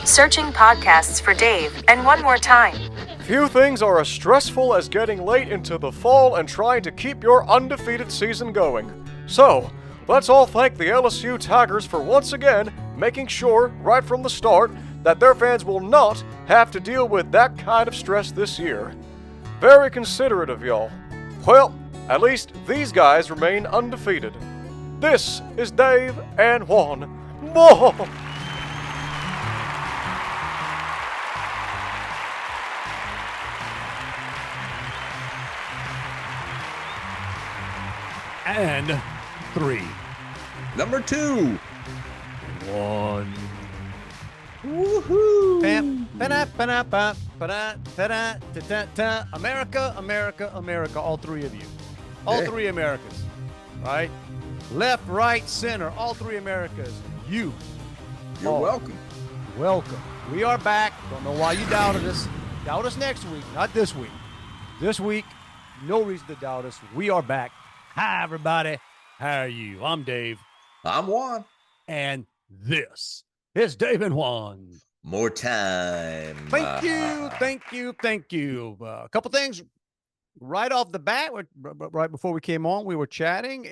Searching podcasts for Dave, and one more time. Few things are as stressful as getting late into the fall and trying to keep your undefeated season going. So, let's all thank the LSU Tigers for once again making sure, right from the start, that their fans will not have to deal with that kind of stress this year. Very considerate of y'all. Well, at least these guys remain undefeated. This is Dave and Juan. Whoa! And 3. Number 2. 1. Woohoo! America, America, America. All three of you. All three Americas. Right? Left, right, center. All three Americas. You're welcome. Welcome. We are back. Don't know why you doubted us. Doubt us next week, not this week. This week, no reason to doubt us. We are back. Hi, everybody. How are you? I'm Dave. I'm Juan. And this is Dave and Juan. More time. Thank you. A couple things right off the bat. Right before we came on, we were chatting,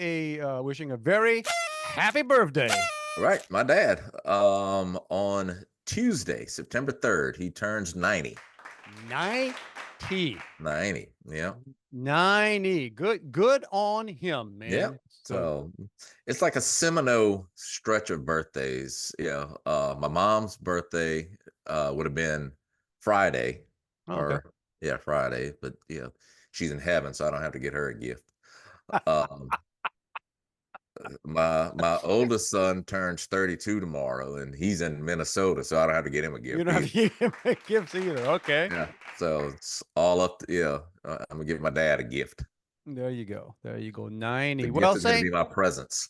wishing a very happy birthday. Right, my dad. On Tuesday, September 3rd, he turns 90. 90. 90, yeah. 90. Good on him, man. Yeah. So it's like a Semino stretch of birthdays. Yeah. My mom's birthday would have been Friday. Friday. But yeah, she's in heaven, so I don't have to get her a gift. My oldest son turns 32 tomorrow, and he's in Minnesota, so I don't have to get him a gift. You don't have to give him a gift either. Okay. Yeah. So it's all up to, I'm gonna give my dad a gift. There you go. 90. The Well, gift is gonna be my presents.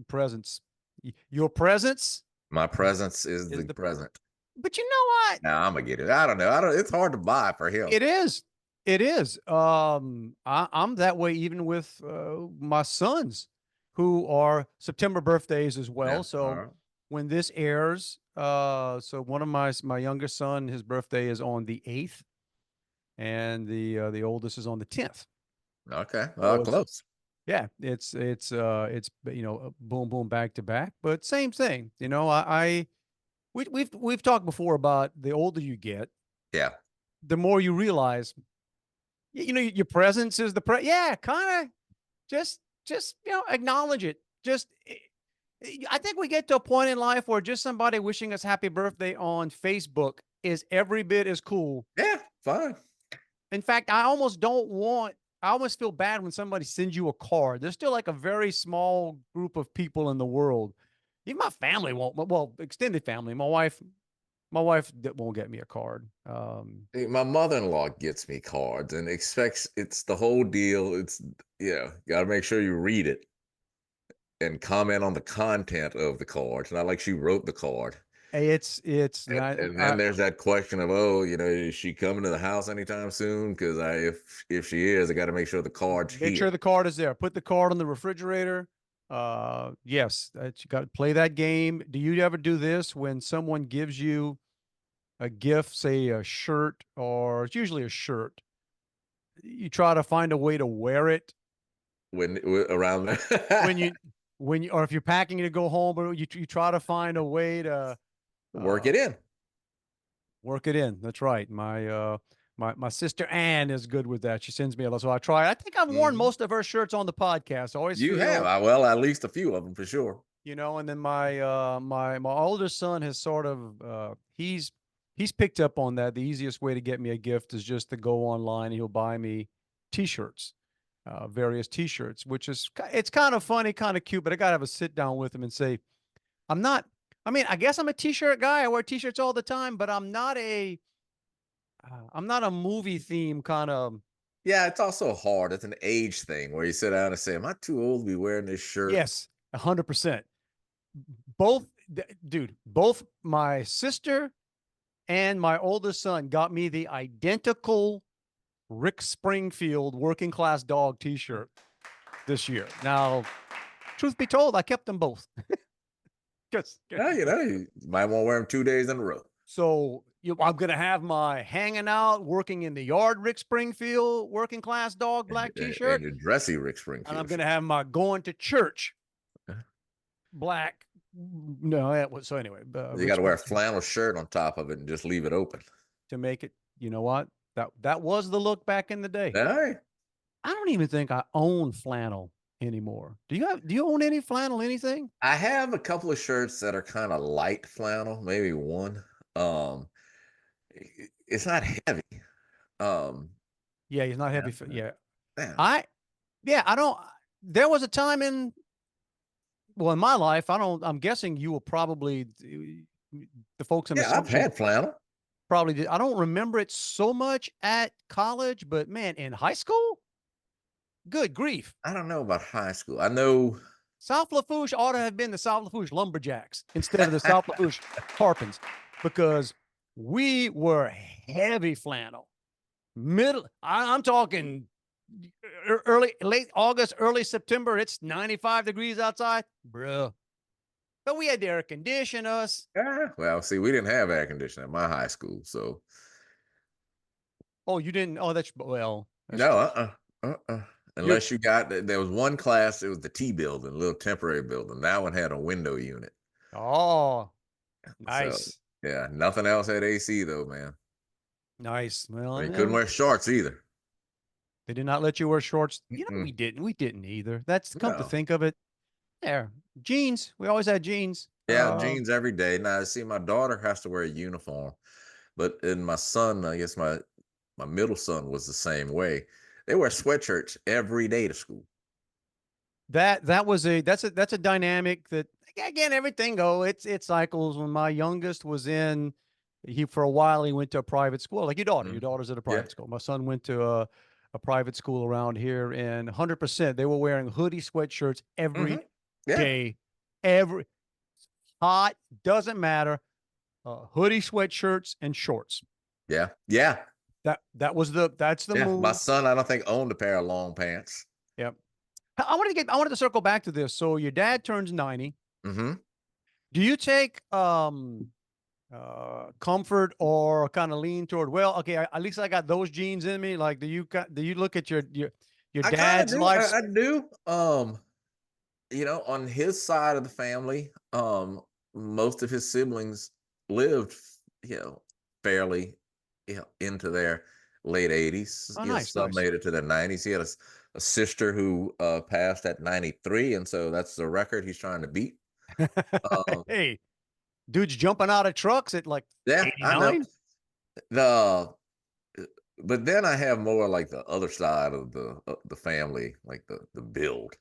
Presents. Your presents? My presents is the present. But you know what? Nah, I'm gonna get it. I don't know. It's hard to buy for him. It is. I'm that way even with my sons, who are September birthdays as well. Yeah, so when this airs, so one of my youngest son, his birthday is on the 8th, and the oldest is on the 10th. Okay, It's close. boom boom back to back, but same thing. We've talked before about the older you get, the more you realize, your presence is kind of just acknowledge it. I think we get to a point in life where just somebody wishing us happy birthday on Facebook is every bit as cool. Yeah, fine. In fact, I almost feel bad when somebody sends you a card. There's still like a very small group of people in the world. Even my family won't. Well, extended family. My wife won't get me a card. My mother-in-law gets me cards and expects it's the whole deal. It's got to make sure you read it and comment on the content of the card. It's not like she wrote the card. It's not. And then there's that question of, is she coming to the house anytime soon? Because if she is, I got to make sure the card's here. Make sure the card is there. Put the card on the refrigerator. Yes, you got to play that game. Do you ever do this when someone gives you a gift, say a shirt, or it's usually a shirt? You try to find a way to wear it around or if you're packing to go home, but you try to find a way to work it in. Work it in. That's right. My sister Ann is good with that. She sends me a lot, so I try. I think I've worn most of her shirts on the podcast. Have. Well, at least a few of them for sure. And then my my older son has sort of he's picked up on that. The easiest way to get me a gift is just to go online and he'll buy me T-shirts, various T-shirts, it's kind of funny, kind of cute. But I gotta have a sit down with him and say, I guess I'm a T-shirt guy. I wear T-shirts all the time, but I'm not a movie theme kind of. Yeah, it's also hard. It's an age thing where you sit down and say, am I too old to be wearing this shirt? Yes, 100%. Both my sister and my oldest son got me the identical Rick Springfield working class dog T-shirt this year. Now, truth be told, I kept them both. You might want to wear them 2 days in a row. So I'm going to have my hanging out, working in the yard, Rick Springfield, working class dog, black And T-shirt. your dressy Rick And I'm Springfield. going to have my going to church, black. No, that was, so anyway. You got to wear a flannel shirt on top of it and just leave it open. To make it, you know what? That was the look back in the day. All right. I don't even think I own flannel anymore. Do you own any flannel, anything? I have a couple of shirts that are kind of light flannel, maybe one. Um, it's not heavy. Yeah, he's not heavy. Yeah. Yeah. I don't, there was a time in my life, I'm guessing you were probably the folks in the I've had flannel. probably did. I don't remember it so much at college, but man, in high school, good grief. I don't know about high school. I know South Lafourche ought to have been the South Lafourche Lumberjacks instead of the South Lafourche Harpins, because we were heavy flannel. I'm talking late August, early September. It's 95 degrees outside, bruh. But we had to air condition us. well, see, we didn't have air conditioning at my high school, so. Oh, you didn't? Oh, that's well. No, Unless you got, there was one class, it was the T building, a little temporary building. That one had a window unit. Oh, nice. So, yeah, nothing else had AC though, man. Nice. Well, You couldn't wear shorts either. They did not let you wear shorts. You know, we didn't. We didn't either. That's come to think of it. There, jeans. We always had jeans. Yeah, jeans every day. Now, see, my daughter has to wear a uniform, but in my son, I guess my middle son was the same way. They wear sweatshirts every day to school. That's a dynamic that, again, everything it cycles. When my youngest was for a while he went to a private school, like your daughter's at a private school. My son went to a private school around here, and 100% they were wearing hoodie sweatshirts every day. Every hot, doesn't matter, hoodie sweatshirts and shorts. Yeah That's the move. My son, I don't think, owned a pair of long pants. Yep. I wanted to circle back to this. So your dad turns 90. Mm-hmm. Do you take comfort or kind of lean toward, well, okay, at least I got those genes in me? Like, do you look at your dad's life? I do. On his side of the family, most of his siblings lived, fairly, into their late 80s. Oh, nice, some made it to their 90s. He had a sister who passed at 93, and so that's the record he's trying to beat. Hey, dude's jumping out of trucks at like 89? I know. But then I have more like the other side of the family, like the build.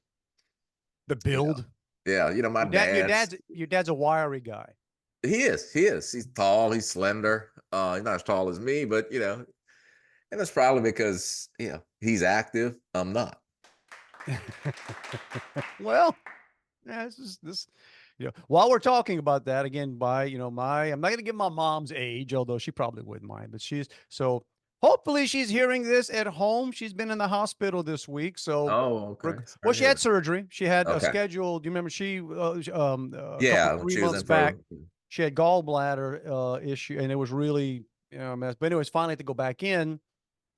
The build? Yeah, my your dad's a wiry guy. He is. He's tall, he's slender. He's not as tall as me, but and that's probably because he's active. I'm not. Well, yeah, while we're talking about that again, I'm not going to give my mom's age, although she probably wouldn't mind, but hopefully she's hearing this at home. She's been in the hospital this week. So, well, she had surgery. She had a scheduled, do you remember she, 3 months back, she had gallbladder issue, and it was really a mess. But anyways, finally to go back in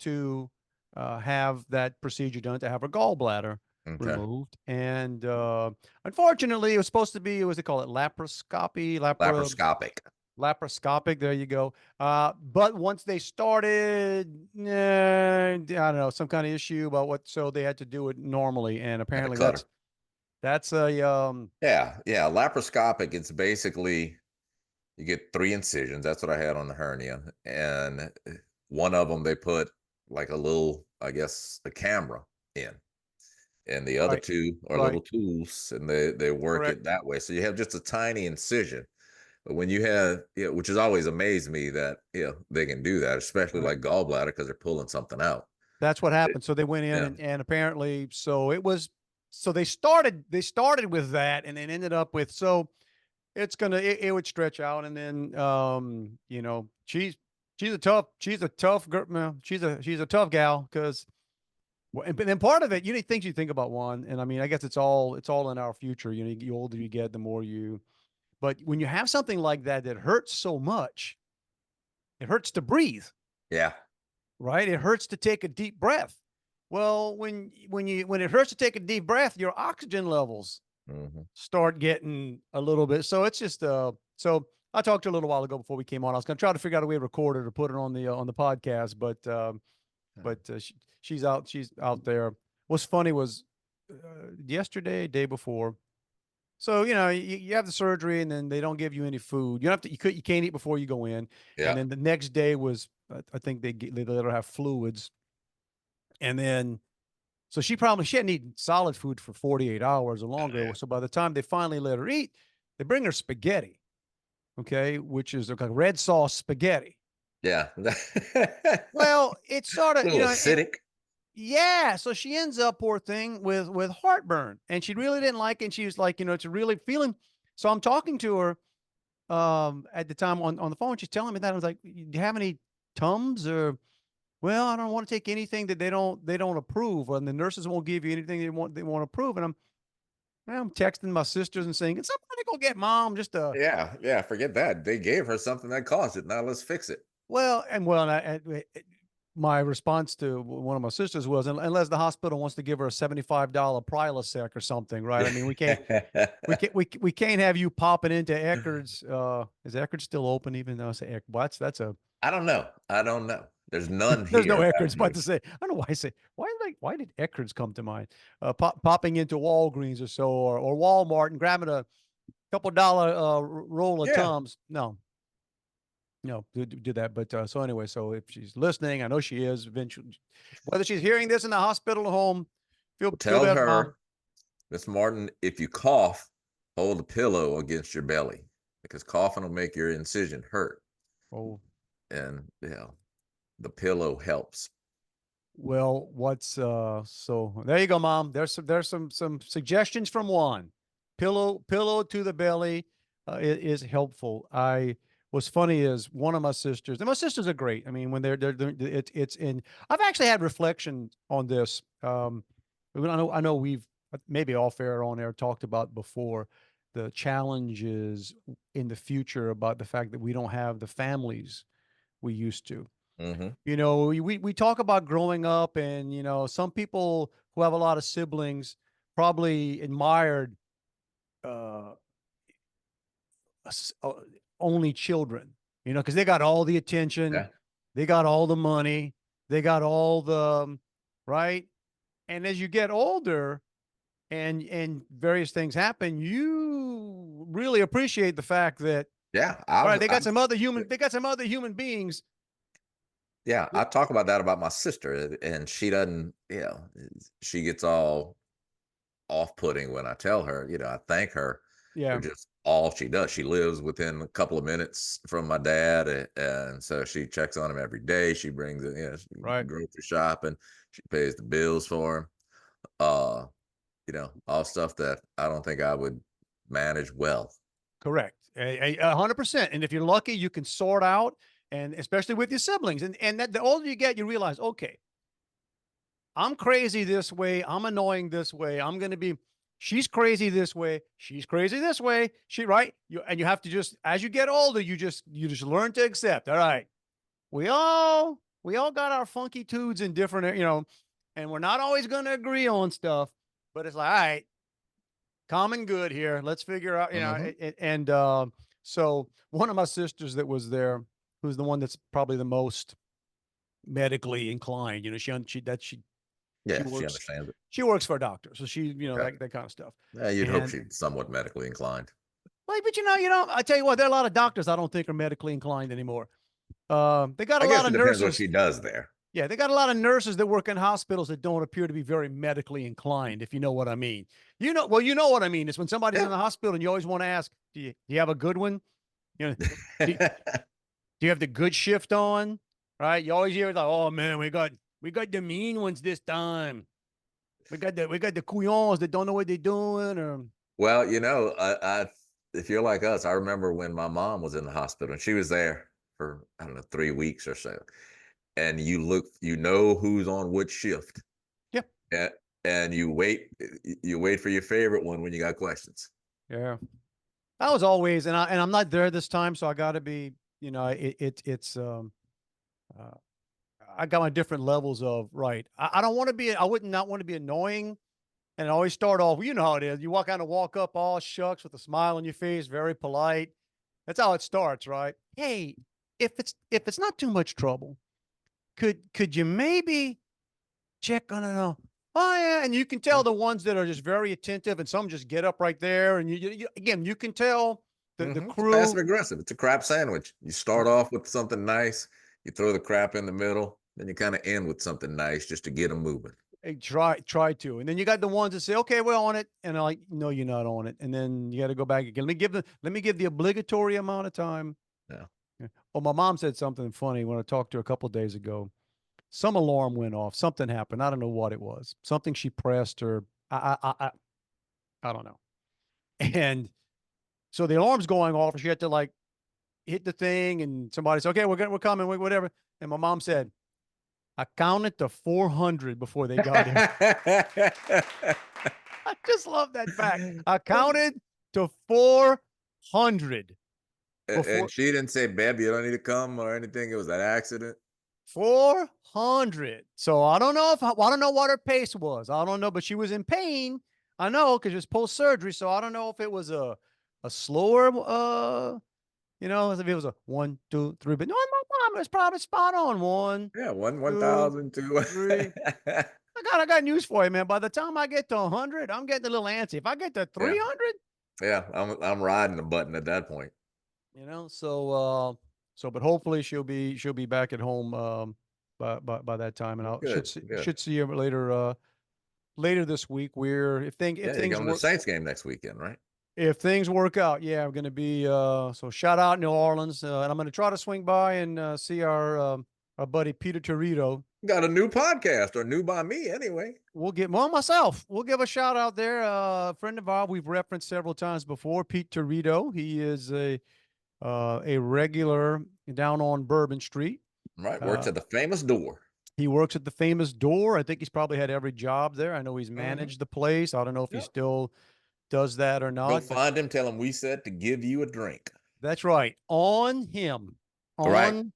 to have that procedure done, to have her gallbladder removed. And unfortunately, it was supposed to be, what do they call it? Laparoscopic. There you go. But once they started, I don't know, some kind of issue about so they had to do it normally. And apparently that's a, laparoscopic. It's basically, you get 3 incisions. That's what I had on the hernia. And one of them, they put like a little, I guess, a camera in. And the other 2 are little tools, and they work it that way. So you have just a tiny incision. But when you have, which has always amazed me that, they can do that, especially like gallbladder, because they're pulling something out. That's what happened. So they went in and apparently, they started with that, and then ended up with, it would stretch out. And then, she's a tough girl. She's a tough gal, because, and then part of it, things you think about, Juan, and I mean, I guess it's all in our future. The older you get, the more but when you have something like that hurts so much, It hurts to breathe, Yeah. right? It hurts to take a deep breath. Well, when it hurts to take a deep breath, your oxygen levels Hmm. start getting a little bit. So it's just so I talked to her a little while ago before we came on. I was going to try to figure out a way to record it or put it on the podcast, but she's out there. What's funny was yesterday, day before. So you have the surgery and then they don't give you any food. You can't eat before you go in. And Yeah. then the next day was I think they let her have fluids. And then so she hadn't eaten solid food for 48 hours or longer. Yeah. So by the time they finally let her eat, they bring her spaghetti, okay, which is like red sauce spaghetti. Yeah. Well, it's sort A of, little acidic. yeah. So she ends up, poor thing, with heartburn, and she really didn't like it. And she was like, it's really feeling. So I'm talking to her at the time on the phone. She's telling me that. I was like, do you have any Tums or? Well, I don't want to take anything that they don't approve, and the nurses won't give you anything they want to approve. And I'm texting my sisters and saying, "Can somebody go get mom just a?" Yeah. Yeah. Forget that. They gave her something that caused it. Now let's fix it. My response to one of my sisters was, unless the hospital wants to give her a $75 Prilosec or something, right? I mean, we can't have you popping into Eckerd's. Is Eckerd still open? Even though I say Eckerd, well, that's a I don't know. I don't know. There's none there's no here. Eckerd's. About to say, I don't know why I say why did Eckerd's come to mind? Popping into Walgreens or so, or Walmart and grabbing a couple dollar roll of Yeah. Tums. No, do that. But so anyway, so if she's listening, I know she is eventually, whether she's hearing this in the hospital or home, feel Tell better, Mom. her, Miss Martin, if you cough, hold a pillow against your belly because coughing will make your incision hurt. Oh, And the pillow helps. well, so there you go, Mom. There's some suggestions from Juan. Pillow to the belly is helpful. What's funny is one of my sisters, and my sisters are great. I mean, when it's in. I've actually had reflection on this. I know we've maybe off air on air talked about before the challenges in the future about the fact that we don't have the families we used to. Mm-hmm. We talk about growing up, and some people who have a lot of siblings probably admired uh, uh, only children, because they got all the attention, Yeah. they got all the money, they got all the right. And as you get older, and various things happen, you really appreciate the fact that Yeah. all right, they got some other human beings. Yeah. I talk about that about my sister, and she doesn't, she gets all off-putting when I tell her, I thank her Yeah, for just all she does. She lives within a couple of minutes from my dad, and so she checks on him every day. She brings it, right. grocery shopping. She pays the bills for him. Uh, all stuff that I don't think I would manage well. Correct. 100%. And if you're lucky, you can sort out, and especially with your siblings. And that the older you get, you realize, okay, I'm crazy this way. I'm annoying this way. She's crazy this way. She's crazy this way. Right. You have to just, as you get older, you just learn to accept. All right. We all got our funky tudes in different, and we're not always going to agree on stuff, but it's like, all right, common good here. Let's figure out, so one of my sisters that was there, who's the one that's probably the most medically inclined, Yeah, she she works, understands it. she works for a doctor. So she, Okay. that kind of stuff. Yeah, you'd hope And she's somewhat medically inclined. like, but I tell you what, there are a lot of doctors I don't think are medically inclined anymore. They got a I lot guess of it depends what nurses. she does there. Yeah, they got a lot of nurses that work in hospitals that don't appear to be very medically inclined, if you know what I mean. You know what I mean. It's when somebody's in the hospital and you always want to ask, do you have a good one? Do you have the good shift on? Right? You always hear like, oh man, we got the mean ones this time. We got the couillons that don't know what they're doing. Or Well, I if you're like us, I remember when my mom was in the hospital and she was there for, I don't know, 3 weeks or so. And you know who's on which shift. yeah, And you wait for your favorite one when you got questions. yeah. I was always, and I'm not there this time, so I got to be, you know, it's uh, I got my different levels of right. I don't want to be. I would not want to be annoying, and I always start off. You know how it is. You walk up all shucks with a smile on your face, very polite. That's how it starts, right? Hey, if it's not too much trouble, could you maybe check on it? Oh yeah, and you can tell the ones that are just very attentive, and some just get up right there, and again you can tell the It's passive crew. aggressive. It's a crap sandwich. You start off with something nice, you throw the crap in the middle, then you kind of end with something nice just to get them moving. Try to, and then you got the ones that say, "Okay, we're on it," and I'm like, "No, you're not on it," and then you got to go back again. Let me give the obligatory amount of time. Yeah. Yeah. Oh, my mom said something funny when I talked to her a couple of days ago. Some alarm went off. Something happened. I don't know what it was. Something she pressed, or I don't know. And so the alarm's going off, and she had to like hit the thing, and somebody said, "Okay, we're coming, whatever." And my mom said, "I counted to 400 before they got here." I just love that fact. I counted to 400 before And she didn't say, "Babe, you don't need to come" or anything. It was an accident. 400. So I don't know I don't know what her pace was. I don't know, but she was in pain. I know because it was post surgery. So I don't know if it was a slower if it was a 1, 2, 3, but no, my mom was probably spot on. Yeah, one Two, thousand two. 3. I got news for you, man. By the time I get to 100, I'm getting a little antsy. If I get to Yeah, 300, yeah. I'm riding the button at that point. but hopefully she'll be back at home by that time, and I should Good, good. should see her later this week. Where if Yeah, you're things going to the work Saints game next weekend, right? if things work out, yeah, I'm going to be so shout out New Orleans, and I'm going to try to swing by and see our buddy Peter Torito. Got a new podcast, or new by me anyway. We'll give a shout out there. A friend of ours we've referenced several times before, Pete Torito. He is a regular down on Bourbon Street. Right, works at the famous door. He works at the famous door. I think he's probably had every job there. I know he's Mhm. managed the place. I don't know if he Yep. still does that or Go not, but find him, tell him we said to give you a drink. that's right. On him. Right.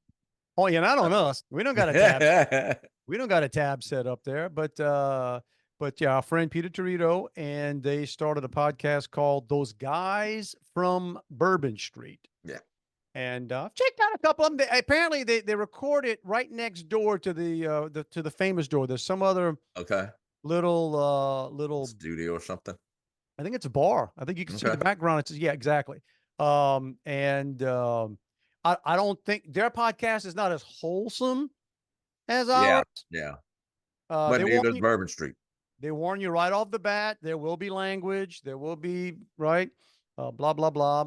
Oh, yeah, not on us. We don't got a tab. We don't got a tab set up there, but yeah, our friend Peter Torito, and they started a podcast called "Those Guys from Bourbon Street." Yeah. And I've checked out a couple of them. Apparently, they record it right next door to the famous door. There's some other Okay. little. Studio or something. I think it's a bar. I think you can see the Okay. background. It's yeah, exactly. I don't think their podcast is not as wholesome as Yeah. ours. Yeah. Uh, But they warn neither is you. Bourbon Street. They warn you right off the bat. There will be language. There will be right, blah blah blah.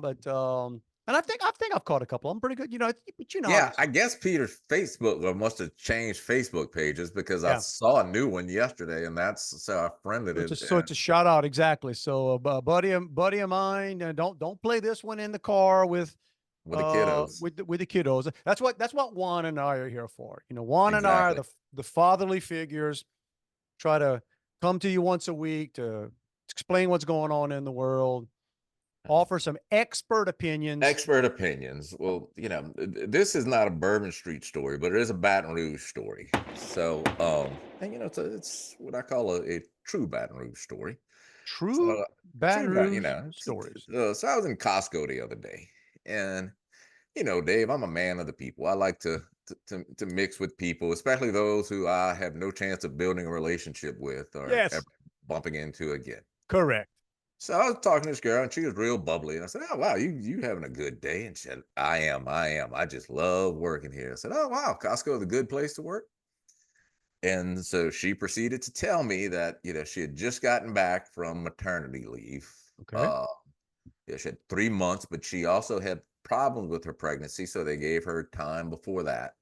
And I think I've caught a couple. I'm pretty good. But how it Yeah, is. I guess Peter's Facebook or must have changed Facebook pages because I Yeah. saw a new one yesterday, and that's so I friended So it. it's a shout out exactly. So a buddy of mine. Don't play this one in the car with With the kiddos. with the kiddos. That's what Juan and I are here for. Juan and I are Exactly. the fatherly figures. Try to come to you once a week to explain what's going on in the world, offer some expert opinions. Expert opinions. Well, this is not a Bourbon Street story, but it is a Baton Rouge story. So, and it's what I call a true Baton Rouge story. True So, Baton Rouge so stories. I was in Costco the other day, and Dave, I'm a man of the people. I like to mix with people, especially those who I have no chance of building a relationship with or Yes, ever bumping into again. correct. So I was talking to this girl, and she was real bubbly. And I said, "Oh wow, you having a good day?" And she said, I am. I just love working here." I said, "Oh wow, Costco is a good place to work." And so she proceeded to tell me that she had just gotten back from maternity leave. Okay. Uh, yeah, she had 3 months, but she also had problems with her pregnancy, so they gave her time before that.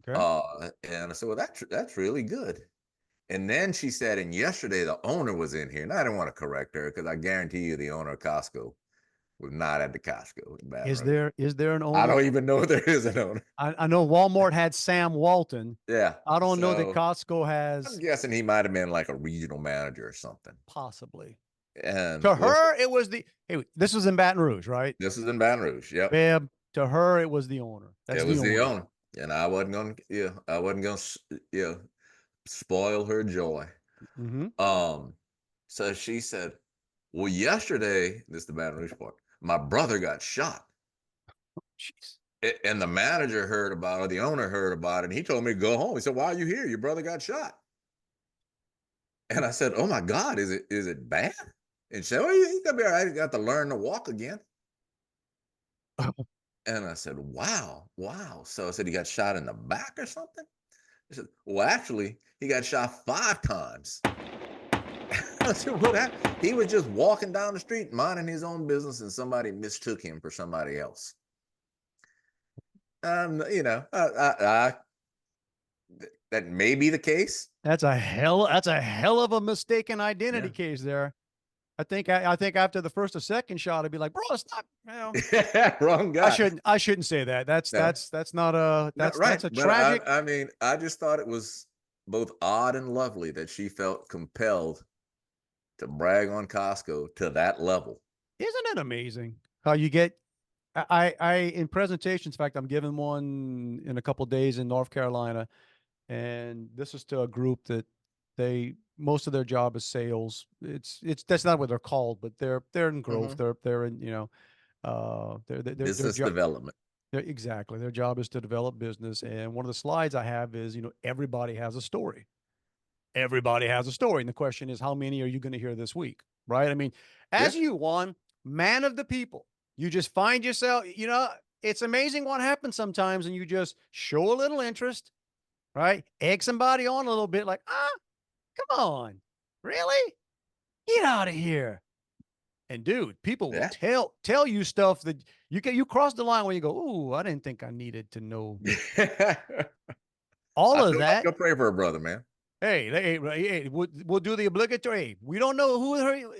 Okay. And I said, "Well, that's really good." And then she said, and yesterday the owner was in here, and I didn't want to correct her because I guarantee you the owner of Costco was not at the Costco in Baton Is Rouge. there an I owner? don't even know if there is an owner. I know Walmart had Sam Walton. Yeah. I don't know that So Costco I'm has guessing he might have been like a regional manager or something. possibly. And To her, it was hey, this was in Baton Rouge, right? this is in Baton Rouge. Yep. Babe, To her, it was the owner. That's It the was the owner. owner, and I wasn't gonna, I wasn't gonna, spoil her joy. Mm-hmm. So she said, "Well, yesterday, this is the Baton Rouge part. My brother got shot, Jeez. and the manager heard about it. The owner heard about it, and he told me to go home. He said, 'Why are you here? Your brother got shot.'" And I said, "Oh my God, is it bad?" And she said, "Oh, he's gonna be all right. He got to learn to walk again." And I said, "Wow, wow." So I said, "He got shot in the back or something?" He said, "Well, actually, he got shot 5 times." I said, "What happened?" He was just walking down the street, minding his own business, and somebody mistook him for somebody else. You know, that may be the case. That's a hell of a mistaken identity Yeah. case there. I think after the first or second shot, I'd be like, bro, stop. Wrong guy. I shouldn't say that. No, That's not a no, right. that's a But tragic. I mean, I just thought it was both odd and lovely that she felt compelled to brag on Costco to that level. Isn't it amazing how you get I in presentations, in fact, I'm giving one in a couple of days in North Carolina, and this is to a group that most of their job is sales. It's that's not what they're called, but they're in growth. Mhm. They're in, their Business job. development. Exactly. Their job is to develop business. And one of the slides I have is, everybody has a story. Everybody has a story. And the question is, how many are you going to hear this week? Right. I mean, Yeah. as you, Juan, man of the people, you just find yourself, it's amazing what happens sometimes. And you just show a little interest, right? Egg somebody on a little bit, like, come on. Really? Get out of here. And dude, people will Yeah. tell you stuff that you cross the line when you go, ooh, I didn't think I needed to know all I of feel like that. you'll pray for a brother, man. Hey, we'll do the obligatory. Hey, we don't know who her.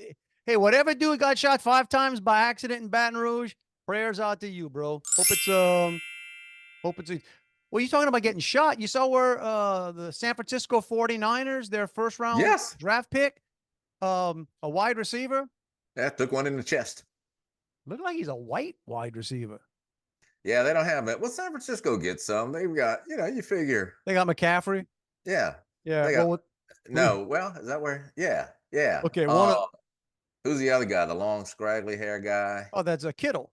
Hey, whatever dude got shot 5 times by accident in Baton Rouge, prayers out to you, bro. Hope it's well, you talking about getting shot. You saw where the San Francisco 49ers, their first round Yes. draft pick, a wide receiver, Yeah, took one in the chest. looked like he's a white wide receiver. Yeah, they don't have that. Well, San Francisco gets some. They've got, you figure. They got McCaffrey. Yeah. Yeah. They got Well, no. Well, is that where? Yeah. Yeah. okay. One of Who's the other guy? The long, scraggly hair guy? oh, that's a Kittle,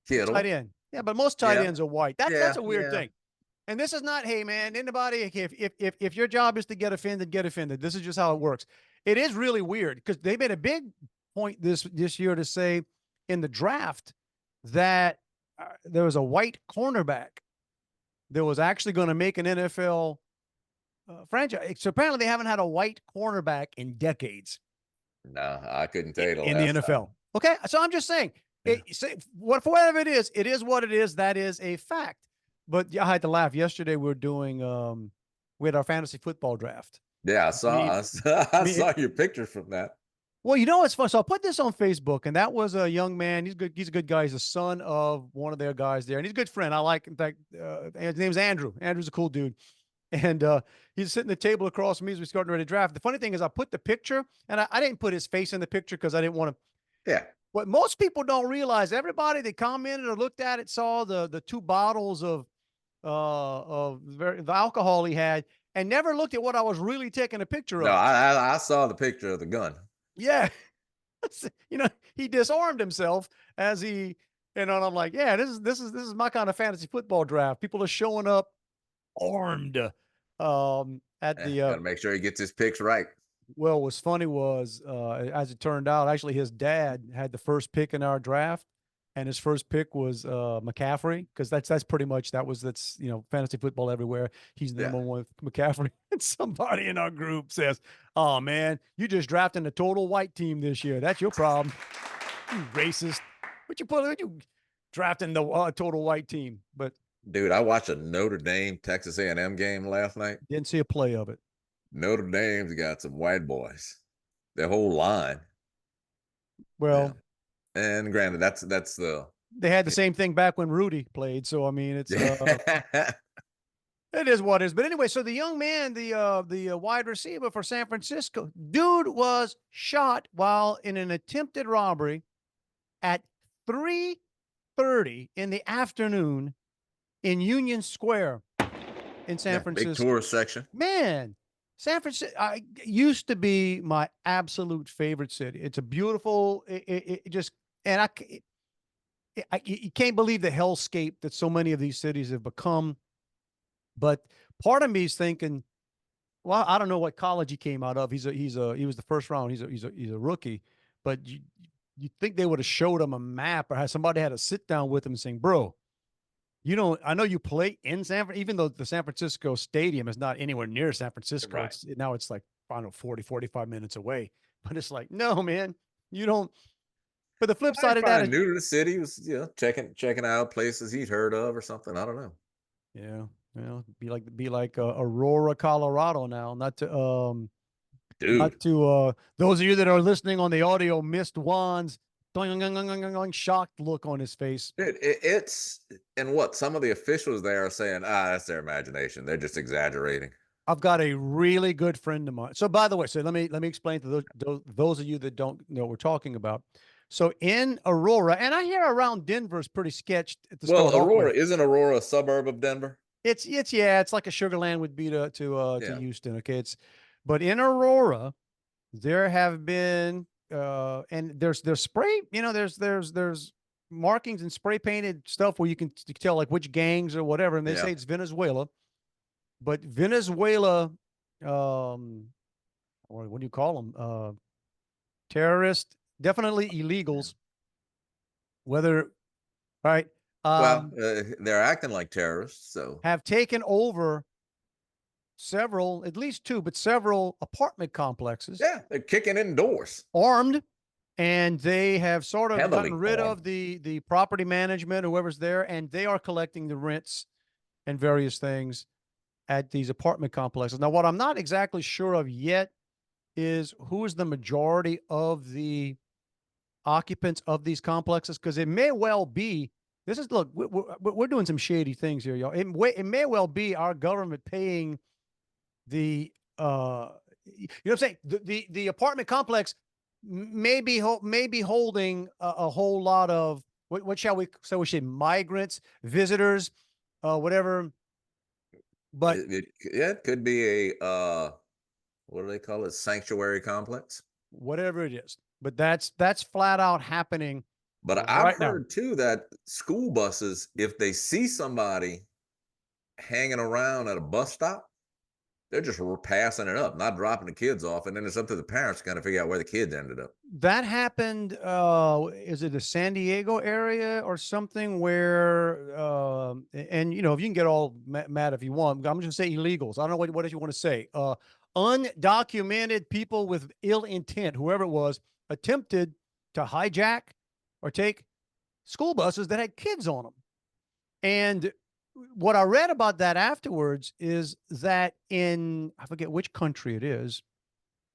the tight Kittle. end. Yeah, but most tight Yeah. ends are white. That's Yeah. a weird Yeah. thing. And this is not, hey man, anybody. If your job is to get offended, get offended. This is just how it works. It is really weird because they made a big point this year to say in the draft that there was a white cornerback that was actually going to make an NFL franchise. So apparently they haven't had a white cornerback in decades No, I couldn't tell you the in the last NFL. time. Okay, so I'm just saying, Yeah. for whatever it is what it is. That is a fact. But I had to laugh. Yesterday we were doing we had our fantasy football draft. Yeah, Me, I me, saw your pictures from that. well, it's fun. So I put this on Facebook, and that was a young man. He's good. He's a good guy. He's the son of one of their guys there, and he's a good friend. I like. In fact, his name's Andrew. Andrew's a cool dude, and he's sitting at the table across from me as we starting ready to draft. The funny thing is, I put the picture, and I didn't put his face in the picture because I didn't want to. Yeah. What most people don't realize, everybody that commented or looked at it saw the 2 bottles of the alcohol he had, and never looked at what I was really taking a picture No, of. I saw the picture of the gun. Yeah. He disarmed himself as he, and I'm like, yeah, this is my kind of fantasy football draft. People are showing up armed. At the Got to make sure he gets his picks right. well, what's funny was, as it turned out, actually his dad had the first pick in our draft, and his first pick was McCaffrey, because that's pretty much that's fantasy football everywhere. He's the Yeah. number one with McCaffrey. And somebody in our group says, "Oh man, you just drafting a total white team this year. That's your problem. You racist. What you drafting the total white team?" But Dude, I watched a Notre Dame Texas A&M game last night. didn't see a play of it. Notre Dame's got some white boys. Their whole line. Well, Yeah. And granted, that's the they had the same thing back when Rudy played. So I mean, it's it is what it is. But anyway, so the young man, the wide receiver for San Francisco, dude was shot while in an attempted robbery at 3 4:30 in the afternoon in Union Square in San Yeah, big Francisco. tourist section. Man, San Francisco used to be my absolute favorite city. It's a beautiful, it just, and you can't believe the hellscape that so many of these cities have become. But part of me is thinking, well, I don't know what college he came out of. He was the first round. He's a rookie, but you think they would have showed him a map or had somebody had to sit down with him and saying, bro, you don't, I know you play in even though the San Francisco stadium is not anywhere near San Francisco. Right. Now it's like, I don't know, 45 minutes away, but it's like, no, man, you don't. But the flip side He's of that probably is, new to the city. Was checking out places he'd heard of or something. I don't know. yeah, be like Aurora, Colorado now, Dude, those of you that are listening on the audio missed Juan's shocked look on his face. it's and what some of the officials there are saying, that's their imagination. They're just exaggerating. I've got a really good friend of mine. So by the way, so let me explain to those of you that don't know what we're talking about. So in Aurora, and I hear around Denver is pretty sketched at the Well, start off with. isn't Aurora a suburb of Denver? It's like a Sugar Land would be to Yeah. Houston. Okay. But in Aurora, there have been and there's spray, there's markings and spray painted stuff where you can tell like which gangs or whatever, and they say it's Venezuela. But Venezuela, or what do you call them? Terrorists, definitely illegals. Whether, right? They're acting like terrorists, so Have taken over several, at least two, but several apartment complexes. yeah, they're kicking in doors, armed, and they have sort of heavily gotten rid armed. of the property management, whoever's there, and they are collecting the rents and various things at these apartment complexes. Now, what I'm not exactly sure of yet is who is the majority of the occupants of these complexes, because it may well be, look, we're doing some shady things here, y'all. It may well be our government paying the, you know what I'm saying? The apartment complex may be holding a whole lot of, what shall we say? We say migrants, visitors, whatever. But it could be a what do they call it? Sanctuary complex. Whatever it is, but that's flat out happening. But I've heard too that school buses, if they see somebody hanging around at a bus stop, they're just passing it up, not dropping the kids off, and then it's up to the parents to kind of figure out where the kids ended up. That happened. Is it the San Diego area or something where? And if you can get all mad if you want, I'm just gonna say illegals. I don't know what you want to say. Undocumented people with ill intent, whoever it was, attempted to hijack or take school buses that had kids on them. And what I read about that afterwards is that I forget which country it is,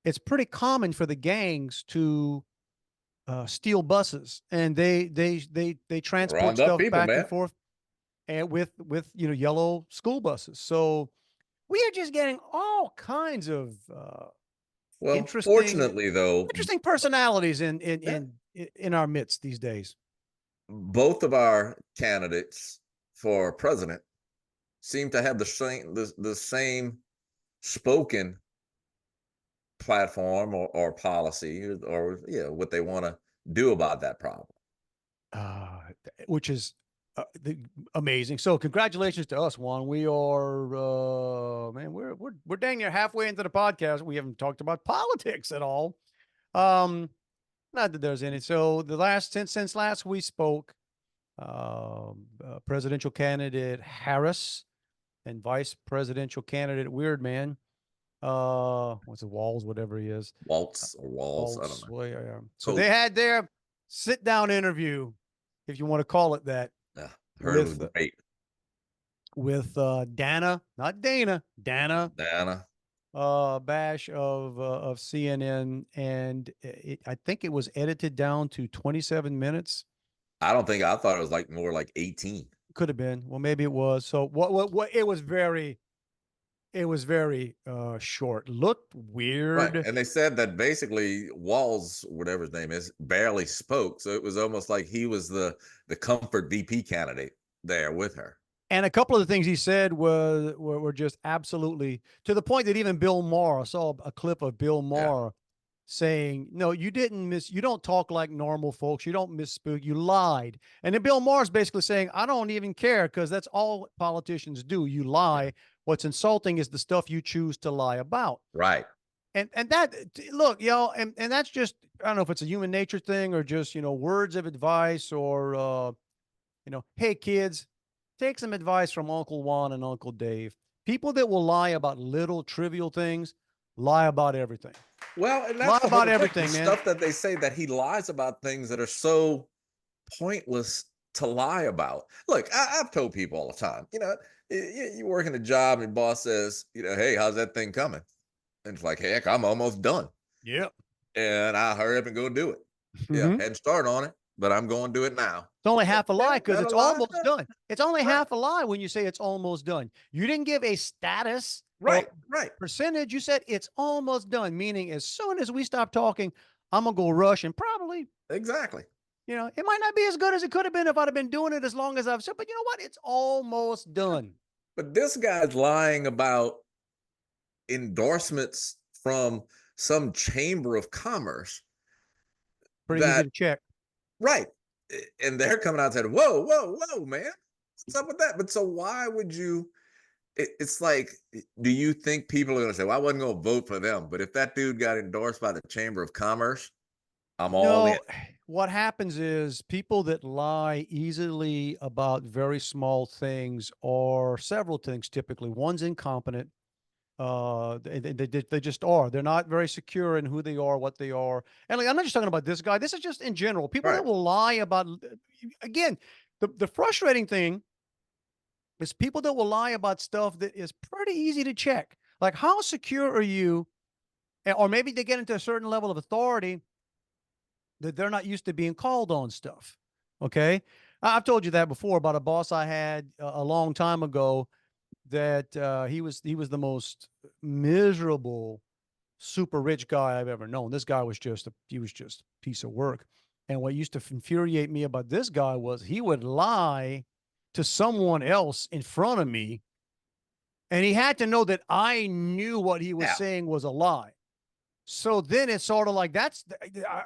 it's pretty common for the gangs to steal buses, and they transport stuff back and forth, and with yellow school buses. So we are just getting all kinds of interesting personalities in our midst these days. Both of our candidates for president seem to have the same spoken platform or policy or what they want to do about that problem, which is amazing. So congratulations to us, Juan. We are man, we're dang near halfway into the podcast. We haven't talked about politics at all. Not that there's any. So since last we spoke, presidential candidate Harris and vice presidential candidate Weirdman, what's it, Walls, whatever he is, Waltz, I don't know. Well, yeah. So they had their sit down interview, if you want to call it that. Heard it was great. With Dana, not Dana, Dana Bash of CNN, and I think it was edited down to 27 minutes. I thought it was more like 18. Could have been. Well, maybe it was. So what it was very It was very short. Looked Right. weird. And they said that basically Walls, whatever his name is, barely spoke. So it was almost like he was the comfort VP candidate there with her. And a couple of the things he said were just absolutely to the point that even Bill Maher, I saw a clip of Bill Maher saying, "No, you don't talk like normal folks. You don't misspeak. You lied." And then Bill Maher's basically saying, "I don't even care because that's all politicians do. You lie. What's insulting is the stuff you choose to lie about." Right. And that look, y'all, and that's just I don't know if it's a human nature thing or just words of advice or hey kids, take some advice from Uncle Juan and Uncle Dave. People that will lie about little trivial things lie about everything. Well, and Lie that's the whole about thing. everything, The man. stuff that they say that he lies about things that are so pointless to lie about. Look, I've told people all the time, you work in a job and your boss says, hey, how's that thing coming? And it's like, heck, I'm almost done. Yep. And I hurry up and go do it. Yeah, Mhm. hadn't started on it, but I'm going to do it now. It's only half a lie because That a it's lie? almost done. It's only Right. half a lie when you say it's almost done. You didn't give a status or Right. percentage. You said it's almost done, meaning as soon as we stop talking, I'm gonna go rush and probably, Exactly. it might not be as good as it could have been if I'd have been doing it as long as I've said, but you know what? It's almost done. But this guy's lying about endorsements from some chamber of commerce Pretty easy that to check. right. And they're coming out and saying, whoa, man. What's up with that? But so why would you? It's like, do you think people are going to say, well, I wasn't going to vote for them, but if that dude got endorsed by the Chamber of Commerce, I'm all in. No, what happens is people that lie easily about very small things or several things typically. One's incompetent. They just are. They're not very secure in who they are, what they are. And like, I'm not just talking about this guy. This is just in general. People Right. that will lie about, again, the frustrating thing is people that will lie about stuff that is pretty easy to check. Like, how secure are you? Or maybe they get into a certain level of authority that they're not used to being called on stuff. Okay. I've told you that before about a boss I had a long time ago that he was the most miserable, super rich guy I've ever known. This guy was just a piece of work. And what used to infuriate me about this guy was he would lie to someone else in front of me, and he had to know that I knew what he was Yeah. saying was a lie. So then it's sort of like that's Yeah.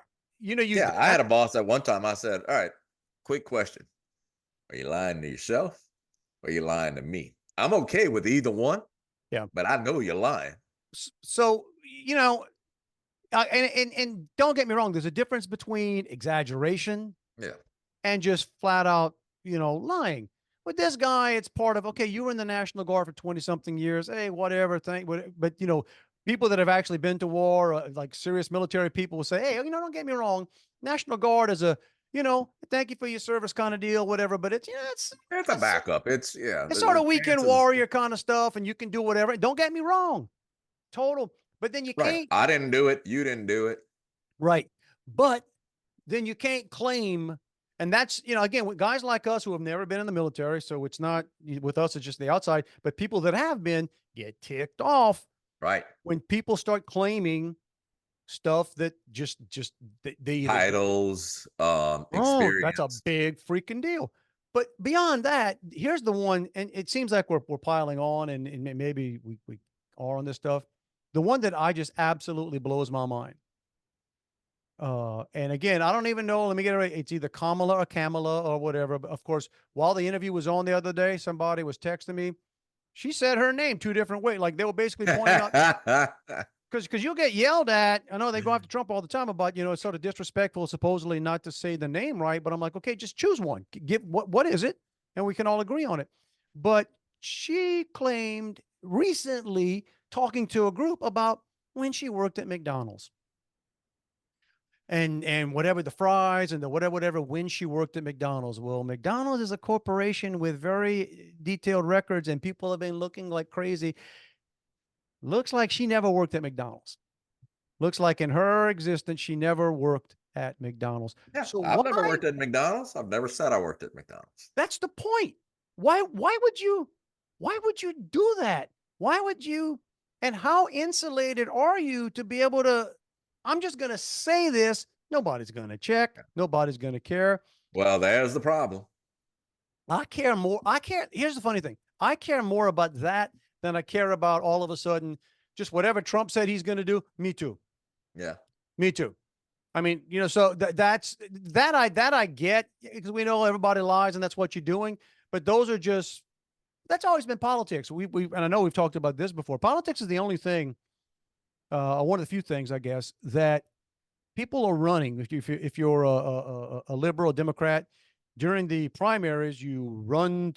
I had a boss at one time. I said, all right, quick question. Are you lying to yourself or are you lying to me? I'm okay with either one. Yeah. But I know you're lying. So, and don't get me wrong, there's a difference between exaggeration Yeah. and just flat out, lying. With this guy, it's part of, okay, you were in the National Guard for 20 something years. Hey, whatever thing. But, people that have actually been to war, like serious military people will say, hey, don't get me wrong. National Guard is a, thank you for your service kind of deal, whatever. But it's, It's a backup. It's sort of weekend warrior kind of stuff. And you can do whatever. Don't get me wrong. Total. But then you right. can't. I didn't do it. You didn't do it. Right. But then you can't claim, and that's, again, with guys like us who have never been in the military, so it's not with us, it's just the outside, but people that have been get ticked off Right. when people start claiming stuff that just they titles, experience. That's a experience. big freaking deal. But beyond that, here's the one, and it seems like we're piling on, and maybe we are on this stuff. The one that I just absolutely blows my mind. And again, I don't even know. Let me get it right. It's either Kamala or Kamala or whatever. But of course, while the interview was on the other day, somebody was texting me. She said her name two different ways. Like they were basically pointing out because you'll get yelled at. I know they go after Trump all the time about, it's sort of disrespectful, supposedly not to say the name right. But I'm like, okay, just choose one. Give what is it? And we can all agree on it. But she claimed recently talking to a group about when she worked at McDonald's. And whatever the fries and the whatever when she worked at McDonald's. Well, McDonald's is a corporation with very detailed records and people have been looking like crazy. Looks like she never worked at McDonald's. Looks like in her existence, she never worked at McDonald's. Yeah, So I've never worked at McDonald's. I've never said I worked at McDonald's. That's the point. Why would you do that? Why would you? And how insulated are you to be able to? I'm just going to say this. Nobody's going to check. Nobody's going to care. Well, there's the problem. I care more. I care. Here's the funny thing. I care more about that than I care about all of a sudden just whatever Trump said he's going to do. Me too. Yeah. Me too. I mean, so that's that I get, because we know everybody lies and that's what you're doing. But those are just, that's always been politics. We and I know we've talked about this before. Politics is the only thing, one of the few things, I guess, that people are running. If you're a liberal, a Democrat, during the primaries, you run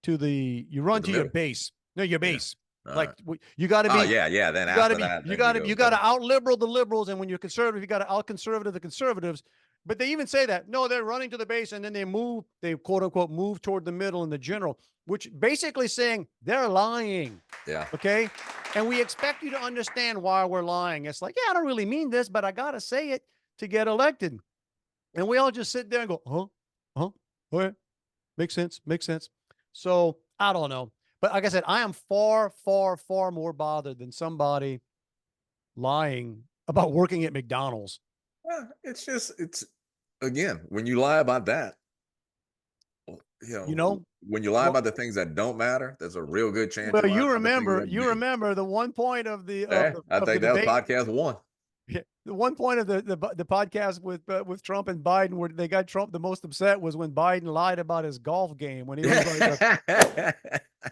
to your base. No, your base. Yeah. Like you got to be. Oh yeah. Then you after gotta that, you got to out liberal the liberals, and when you're conservative, you got to out conservative the conservatives. But they even say that no, they're running to the base, and then they quote unquote move toward the middle and the general, which basically saying they're lying. Yeah. Okay. And we expect you to understand why we're lying. It's like, yeah, I don't really mean this, but I gotta say it to get elected. And we all just sit there and go, okay, makes sense. So I don't know. But like I said, I am far, far, far more bothered than somebody lying about working at McDonald's. Yeah, it's again, when you lie about that, when you lie about the things that don't matter, there's a real good chance. Well, you remember the one point of the, I think that was podcast 1. Yeah, the one point of the podcast with Trump and Biden where they got Trump the most upset was when Biden lied about his golf game when he was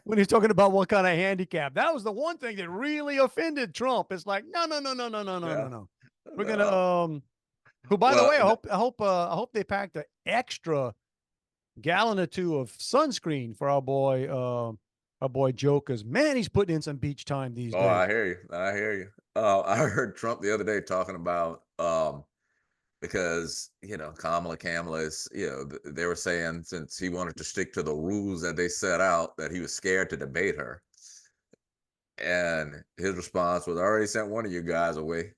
when he's talking about what kind of handicap. That was the one thing that really offended Trump. It's like no. We're gonna who, by the way, I hope they packed an extra gallon or 2 of sunscreen for our boy Joe, because man, he's putting in some beach time these days. I hear you. I heard Trump the other day talking about because Kamala is, they were saying since he wanted to stick to the rules that they set out, that he was scared to debate her. And his response was, I already sent one of you guys away.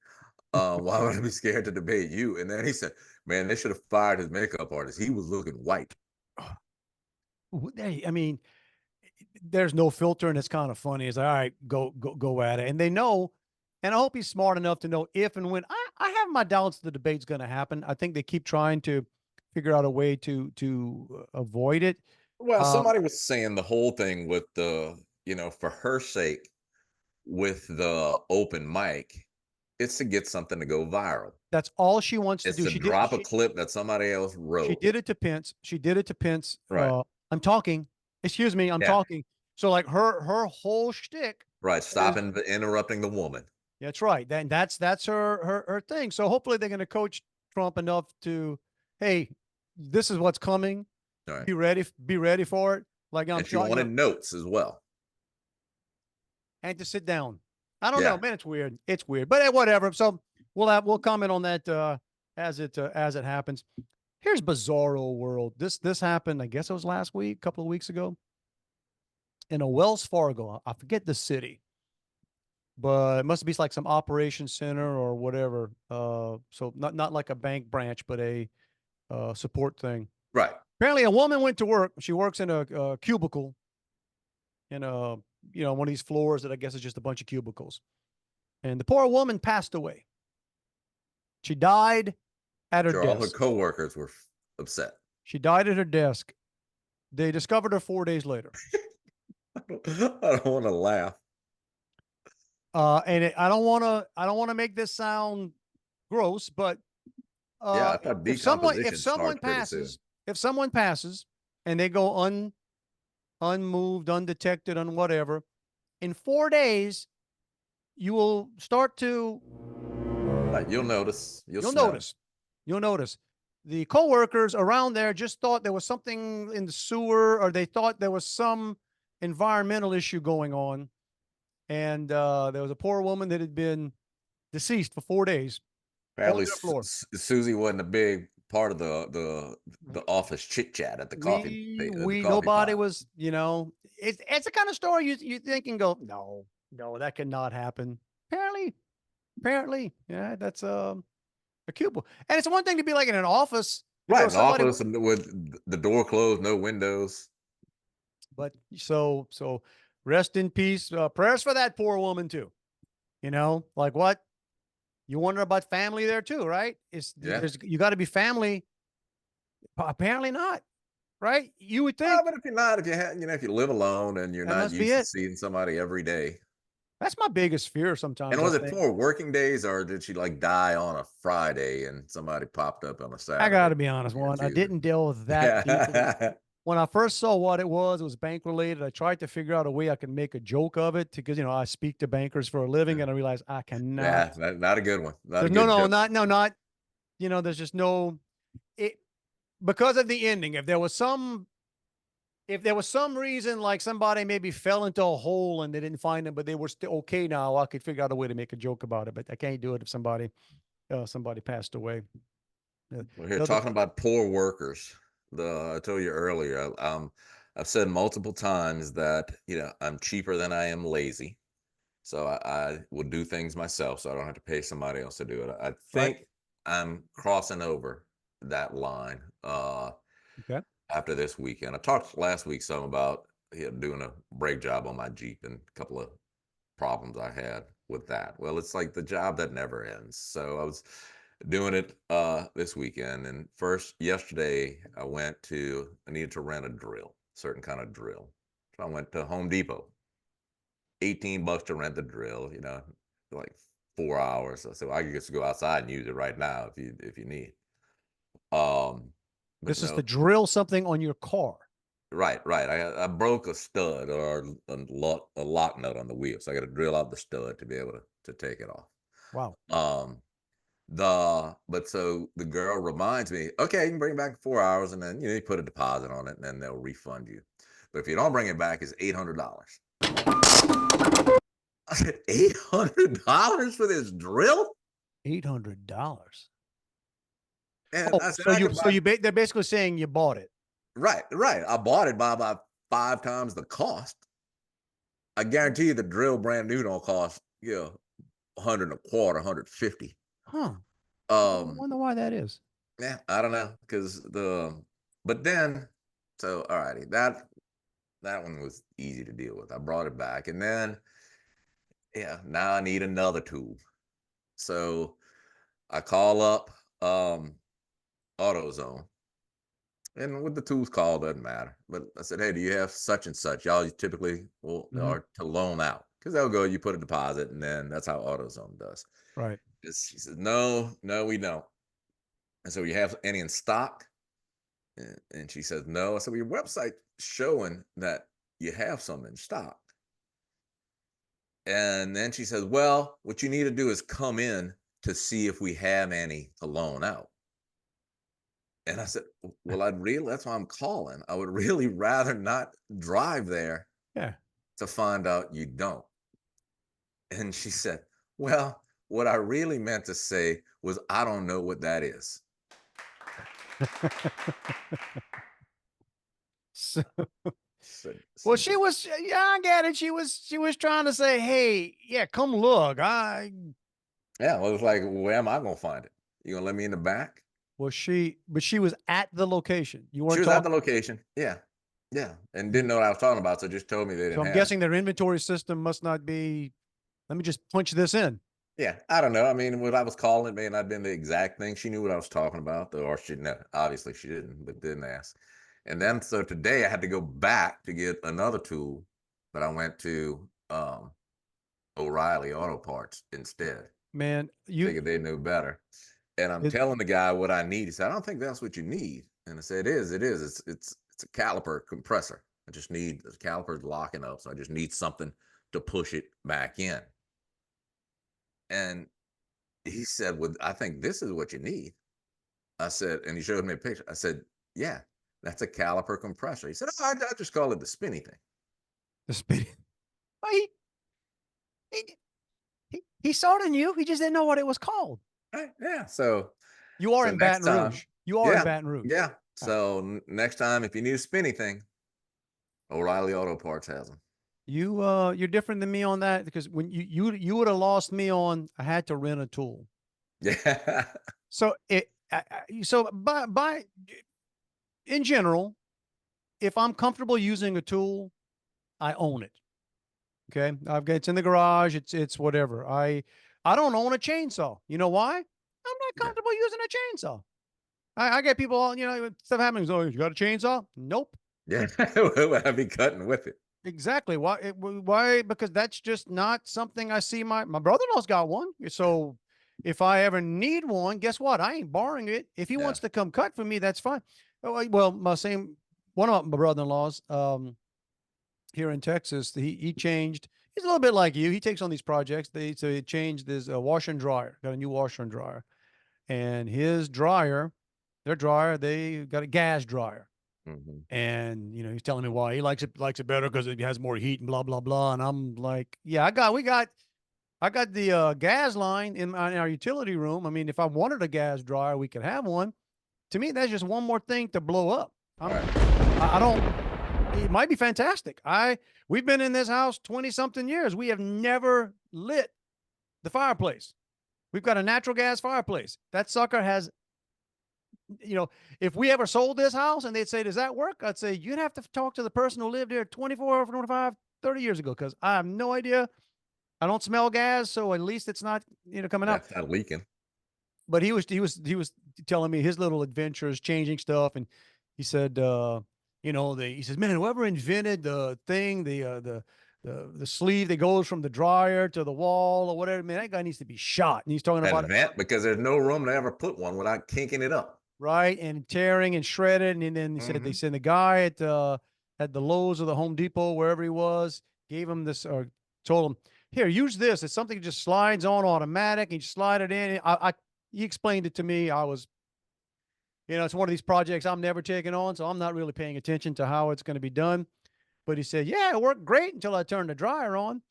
Why would I be scared to debate you? And then he said, man, they should have fired his makeup artist. He was looking white. I mean, there's no filter, and it's kind of funny. It's like, all right, go at it. And they know, and I hope he's smart enough to know if and when. I have my doubts the debate's going to happen. I think they keep trying to figure out a way to avoid it. Well, somebody was saying the whole thing with the, for her sake, with the open mic, it's to get something to go viral. That's all she wants to do. She drop a clip that somebody else wrote. She did it to Pence. Right. I'm talking. Excuse me. I'm talking. So like her whole shtick. Right. Stopping interrupting the woman. That's right. Then that's her thing. So hopefully they're going to coach Trump enough to, hey, this is what's coming. Right. Be ready for it. Like I'm. And she wanted notes as well. And to sit down. I don't know, man. It's weird. But whatever. So we'll comment on that as it happens. Here's bizarro world. This happened, I guess it was last week, a couple of weeks ago, in a Wells Fargo. I forget the city, but it must be like some operations center or whatever. So not like a bank branch, but a support thing. Right. Apparently, a woman went to work. She works in a cubicle in one of these floors that I guess is just a bunch of cubicles. And the poor woman passed away. She died at her desk. All her coworkers were upset. She died at her desk. They discovered her 4 days later. I don't want to laugh. And I don't want to make this sound gross, but if someone passes and they go unmoved, undetected, whatever, in 4 days, you will start to. You'll notice. You'll notice. The coworkers around there just thought there was something in the sewer, or they thought there was some environmental issue going on. And there was a poor woman that had been deceased for 4 days. Apparently, Susie wasn't a big part of the office chit chat at the coffee. Nobody was. It's the kind of story you think and go, no, that could not happen. Apparently, yeah, that's a cubicle, and it's one thing to be like in an office, right? An office with the door closed, no windows. But so Rest in peace. Prayers for that poor woman too. You know, like what? You wonder about family there too, right? You got to be family. Apparently not, right? You would think But if you're not, if you have, if you live alone and you're that not must be used to it. seeing somebody every day. That's my biggest fear And sometimes, I was it think. 4 working days, or did she like die on a Friday and somebody popped up on a I Saturday got to be honest, or Juan. I Tuesday? didn't delve that deeply. Yeah. When I first saw what it was bank related. I tried to figure out a way I could make a joke of it because, I speak to bankers for a living and I realized I cannot. Yeah, not a good one. Not a There's no, good no, joke. not, no, not, there's just no, it, because of the ending. If there was some reason like somebody maybe fell into a hole and they didn't find them, but they were still okay now, I could figure out a way to make a joke about it, but I can't do it if somebody passed away. We're here The other, talking about poor workers. I told you earlier, I've said multiple times that, I'm cheaper than I am lazy. So I will do things myself so I don't have to pay somebody else to do it. I right. think I'm crossing over that line Okay. after this weekend. I talked last week some about doing a brake job on my Jeep and a couple of problems I had with that. Well, it's like the job that never ends. So I was doing it this weekend, and first yesterday I needed to rent a drill, certain kind of drill. So I went to Home Depot. $18 to rent the drill, like 4 hours. I said, well, I could just go outside and use it right now if you need. But This is no, to drill something on your car. right. I broke a stud or a lock nut on the wheel, so I got to drill out the stud to be able to take it off. Wow. But so the girl reminds me, okay, you can bring it back in 4 hours, and then you put a deposit on it, and then they'll refund you. But if you don't bring it back, it's $800. I said, $800 for this drill? $800. And Oh, I said, they're basically saying you bought it. right. I bought it by about 5 times the cost. I guarantee you the drill brand new don't cost, 100 and a quarter, 150. Huh. I Um, wonder why that is. yeah, I don't know. But then, so, all righty, that one was easy to deal with. I brought it back, and then, now I need another tool. So I call up, AutoZone. And what the tools call doesn't matter. But I said, hey, do you have such and such? Y'all typically are to loan out, because they'll go, you put a deposit, and then that's how AutoZone does. Right. She says, no, we don't. And so, you have any in stock? And she says, no. I said, well, your website showing that you have some in stock. And then she says, well, what you need to do is come in to see if we have any to loan out. And I said, well, that's why I'm calling. I would really rather not drive there to find out you don't. And she said, well, what I really meant to say was, I don't know what that is. Well, she was, I get it. She was trying to say, hey, come look. Well, it was like, where am I going to find it? You going to let me in the back? But she was at the location. You weren't She was at the location. Yeah. And didn't know what I was talking about. So just told me they didn't So I'm guessing their inventory system must not be, let me just punch this in. Yeah. I don't know. I mean, what I was calling, it may not have been the exact thing. She knew what I was talking about, or she didn't. Obviously she didn't, but didn't ask. And then, so today I had to go back to get another tool, but I went to, O'Reilly Auto Parts instead. Man, figured they knew better. And I'm telling the guy what I need. He said, I don't think that's what you need. And I said, it is. It's a caliper compressor. I just need the caliper's locking up. So I just need something to push it back in. And he said, well, I think this is what you need. I said, and he showed me a picture. I said, yeah, that's a caliper compressor. He said, oh, I just call it the spinny thing. The spinny. Well, he sort of knew. He just didn't know what it was called. Right, yeah. So you are in Baton Rouge. You are in Baton Rouge. Yeah. So next time, if you need a spinny thing, O'Reilly Auto Parts has them. You're different than me on that, because when you would have lost me on, I had to rent a tool. Yeah. So by in general, if I'm comfortable using a tool, I own it. Okay. It's in the garage. It's whatever. I don't own a chainsaw. You know why? I'm not Yeah. comfortable using a chainsaw. I get people all, stuff happening. Oh, you got a chainsaw? Nope. Yeah. I'd be cutting with it. Exactly. Why? Because that's just not something I see. My brother-in-law's got one. So if I ever need one, guess what? I ain't borrowing it. If he Yeah. wants to come cut for me, that's fine. Well, one of my brother-in-laws, here in Texas, he changed. He's a little bit like you. He takes on these projects. So he changed his washer and dryer. Got a new washer and dryer, and his dryer, their dryer, they got a gas dryer. Mm-hmm. And he's telling me why he likes it better because it has more heat and blah blah blah. And I'm like, yeah, I got the gas line in our utility room. I mean, if I wanted a gas dryer, we could have one. To me, that's just one more thing to blow up. I don't. It might be fantastic. We've been in this house 20 something years. We have never lit the fireplace. We've got a natural gas fireplace. That sucker has, if we ever sold this house and they'd say, does that work? I'd say, you'd have to talk to the person who lived here 24, 25, 30 years ago, because I have no idea. I don't smell gas, so at least it's not, coming out. It's not leaking. But he was telling me his little adventures, changing stuff, and he said, he says, man, whoever invented the thing, the sleeve that goes from the dryer to the wall or whatever, man, that guy needs to be shot. And he's talking about vent, because there's no room to ever put one without kinking it up. Right, and tearing and shredded. And then they said the guy at the Lowe's or the Home Depot, wherever he was, gave him this, or told him, here, use this. It's something that just slides on automatic, and you slide it in. He explained it to me. I was, it's one of these projects I'm never taking on, so I'm not really paying attention to how it's going to be done. But he said, yeah, it worked great until I turned the dryer on,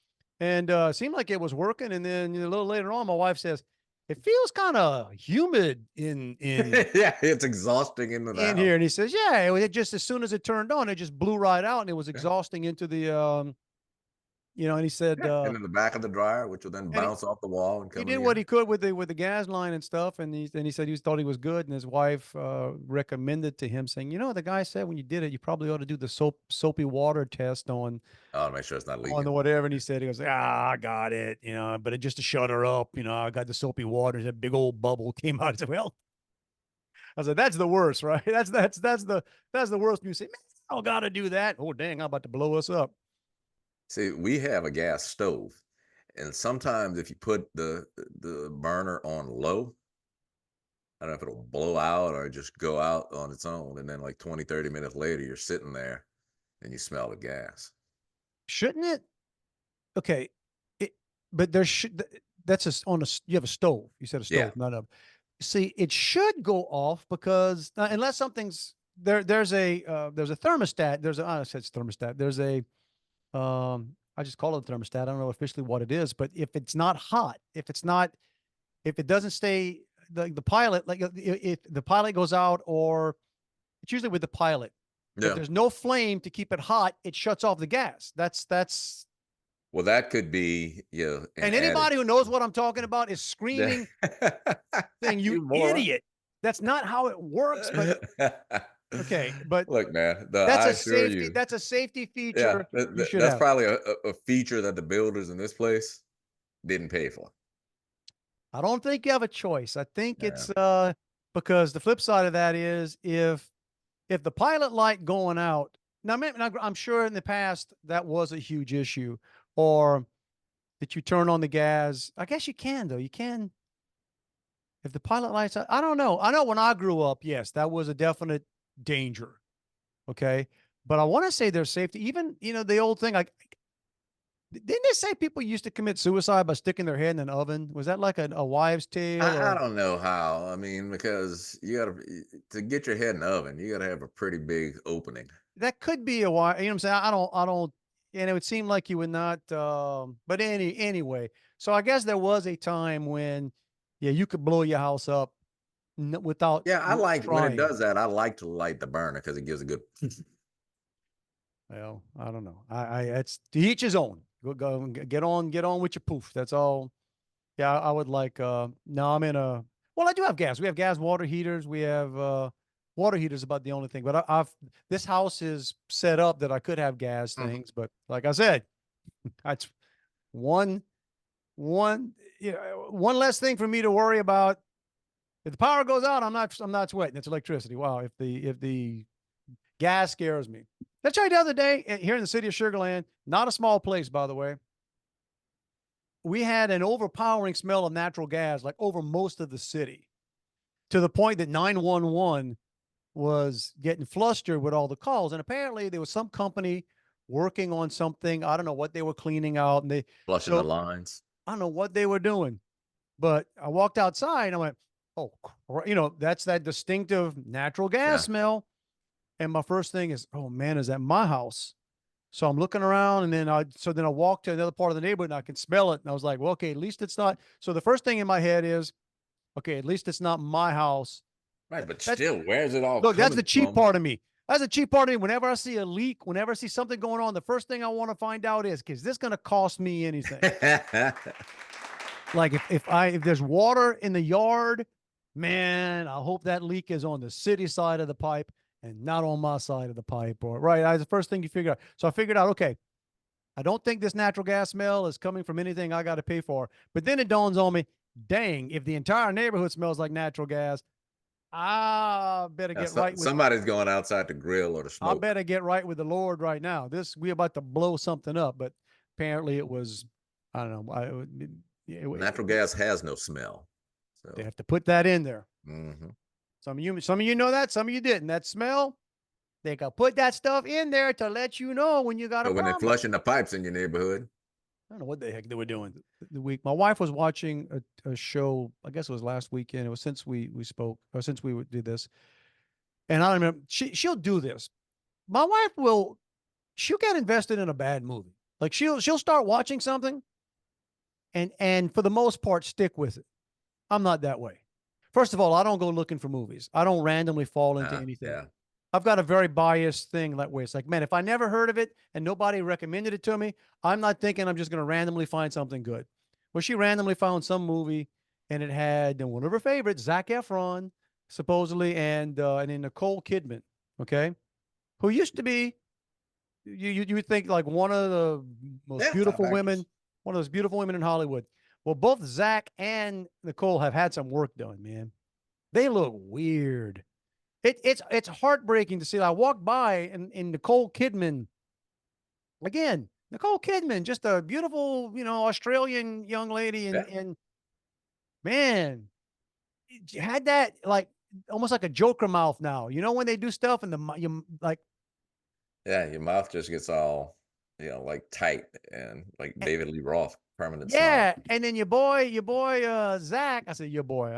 and it seemed like it was working. And then a little later on, my wife says, it feels kind of humid in yeah, it's exhausting into the in house. here. And he says, yeah, it just, as soon as it turned on, it just blew right out, and it was exhausting into the and he said, and in the back of the dryer, which will then bounce off the wall and come. He did what he could with the gas line and stuff, and he said thought he was good, and his wife recommended to him, saying, the guy said when you did it, you probably ought to do the soapy water test on. Oh, to make sure it's not leaking. On the whatever, and he goes, I got it, but just to shut her up, I got the soapy water. That big old bubble came out. I said, well, that's the worst, right? That's the worst. You say, man, I don't got to do that. Oh, dang, I'm about to blow us up. See, we have a gas stove, and sometimes if you put the burner on low, I don't know if it'll blow out or just go out on its own. And then like 20, 30 minutes later, you're sitting there and you smell the gas. Shouldn't it? Okay. But there should, you have a stove. You said a stove, not a, see, it should go off because unless something's there's a thermostat. I said it's thermostat. There's a, I just call it a thermostat. I don't know officially what it is, but if it's not hot, if it doesn't stay, the pilot, like if the pilot goes out, or it's usually with the pilot. If there's no flame to keep it hot, it shuts off the gas. That's. Well, that could be, and anybody who knows what I'm talking about is screaming, saying, you idiot. That's not how it works, but okay. But look, man, that's a safety feature. Yeah, that's probably a feature that the builders in this place didn't pay for. I don't think you have a choice. I think it's because the flip side of that is if the pilot light going out, now I'm sure in the past that was a huge issue, or that you turn on the gas. I guess you can, though. You can. If the pilot lights out, I don't know. I know when I grew up, yes, that was a definite danger. Okay. But I want to say there's safety. Even, the old thing, like, didn't they say people used to commit suicide by sticking their head in an oven? Was that like a wives' tale? I don't know how. I mean, because to get your head in the oven, you got to have a pretty big opening. That could be a why. You know what I'm saying? I don't, and it would seem like you would not, but anyway. So I guess there was a time when, you could blow your house up without. Yeah, I like when it does that. I like to light the burner because it gives a good. Well, I don't know. It's to each his own. Go get on with your poof. That's all. Yeah, I would like. No, I'm in a. Well, I do have gas. We have gas water heaters. We have water heaters. About the only thing. But this house is set up that I could have gas things. But like I said, That's one, one less thing for me to worry about. If the power goes out, I'm not sweating. It's electricity. Wow. If the gas scares me. That's right. The other day here in the city of Sugar Land, not a small place, by the way, we had an overpowering smell of natural gas, like over most of the city, to the point that 911 was getting flustered with all the calls. And apparently there was some company working on something. I don't know what they were cleaning out. And Flushing the lines. I don't know what they were doing, but I walked outside and I went, oh, that's that distinctive natural gas smell. And my first thing is, oh man, is that my house? So I'm looking around, and then I walked to another part of the neighborhood and I can smell it. And I was like, well, okay, at least it's not. So the first thing in my head is, okay, at least it's not my house. Right, but still, where's it all? Look, that's the cheap from? part of me. That's the cheap part of me. Whenever I see a leak, whenever I see something going on, the first thing I want to find out is this going to cost me anything? Like if there's water in the yard, man, I hope that leak is on the city side of the pipe and not on my side of the pipe. Or right, the first thing you figure out. So I figured out, okay, I don't think this natural gas smell is coming from anything I got to pay for. But then it dawns on me, dang, if the entire neighborhood smells like natural gas, I better get right with somebody's going outside to grill or to smoke. I better get right with the Lord right now. We're about to blow something up, but apparently it was, I don't know. Natural gas has no smell. So they have to put that in there. Mm-hmm. Some of you know that, some of you didn't. That smell, they can put that stuff in there to let you know when you got a problem. When they're flushing the pipes in your neighborhood. I don't know what the heck they were doing the week. My wife was watching a show, I guess it was last weekend. It was since we spoke, or since we did this. And I don't remember, she'll do this. My wife she'll get invested in a bad movie. Like she'll start watching something and for the most part stick with it. I'm not that way. First of all, I don't go looking for movies. I don't randomly fall into anything. Yeah. I've got a very biased thing that way. It's like, man, if I never heard of it and nobody recommended it to me, I'm not thinking I'm just going to randomly find something good. Well, she randomly found some movie and it had one of her favorites, Zac Efron, supposedly, and then Nicole Kidman, okay, who used to be, you would think like one of the most beautiful women, one of those beautiful women in Hollywood. Well, both Zac and Nicole have had some work done, man. They look weird. It's heartbreaking to see. I walked by and Nicole Kidman, again, just a beautiful, Australian young lady. And man, you had that like almost like a Joker mouth now. You know, when they do stuff and you like. Yeah, your mouth just gets all, like tight and like David Lee Roth permanent. Yeah. Smile. And then your boy, Zac, I said, your boy,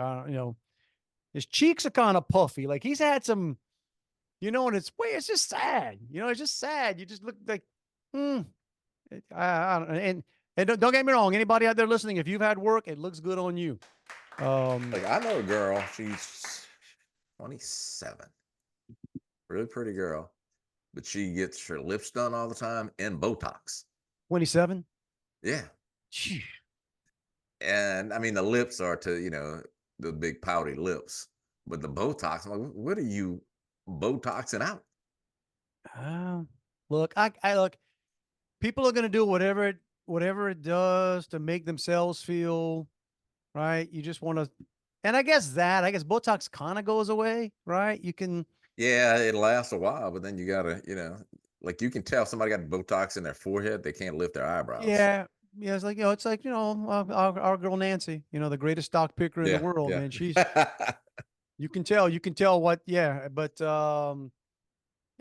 his cheeks are kind of puffy. Like he's had some, and it's just sad. It's just sad. You just look like, I don't, and don't get me wrong. Anybody out there listening, if you've had work, it looks good on you. Like I know a girl, she's 27, really pretty girl, but she gets her lips done all the time and Botox. 27? Yeah. Gee. And I mean, the lips are to, the big pouty lips, but the Botox, I'm like, what are you Botoxing out? Look, I look, people are going to do whatever it does to make themselves feel right. You just want to, and I guess Botox kind of goes away, right? You can. Yeah, it lasts a while, but then you gotta, like you can tell somebody got Botox in their forehead, they can't lift their eyebrows. Yeah. Yeah, it's like, our girl Nancy, the greatest stock picker in the world, man. She's, you can tell what, but, yeah, it's part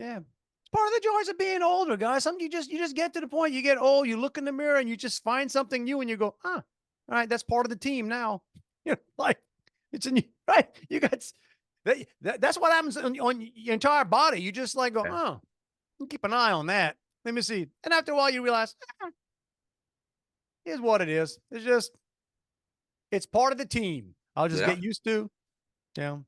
of the joys of being older, guys. You just get to the point, you get old, you look in the mirror and you just find something new and you go, all right, that's part of the team now. Like it's a new, right. You got that's what happens on your entire body. You just like go, keep an eye on that. Let me see. And after a while you realize, here's what it is. It's part of the team. I'll just get used to. I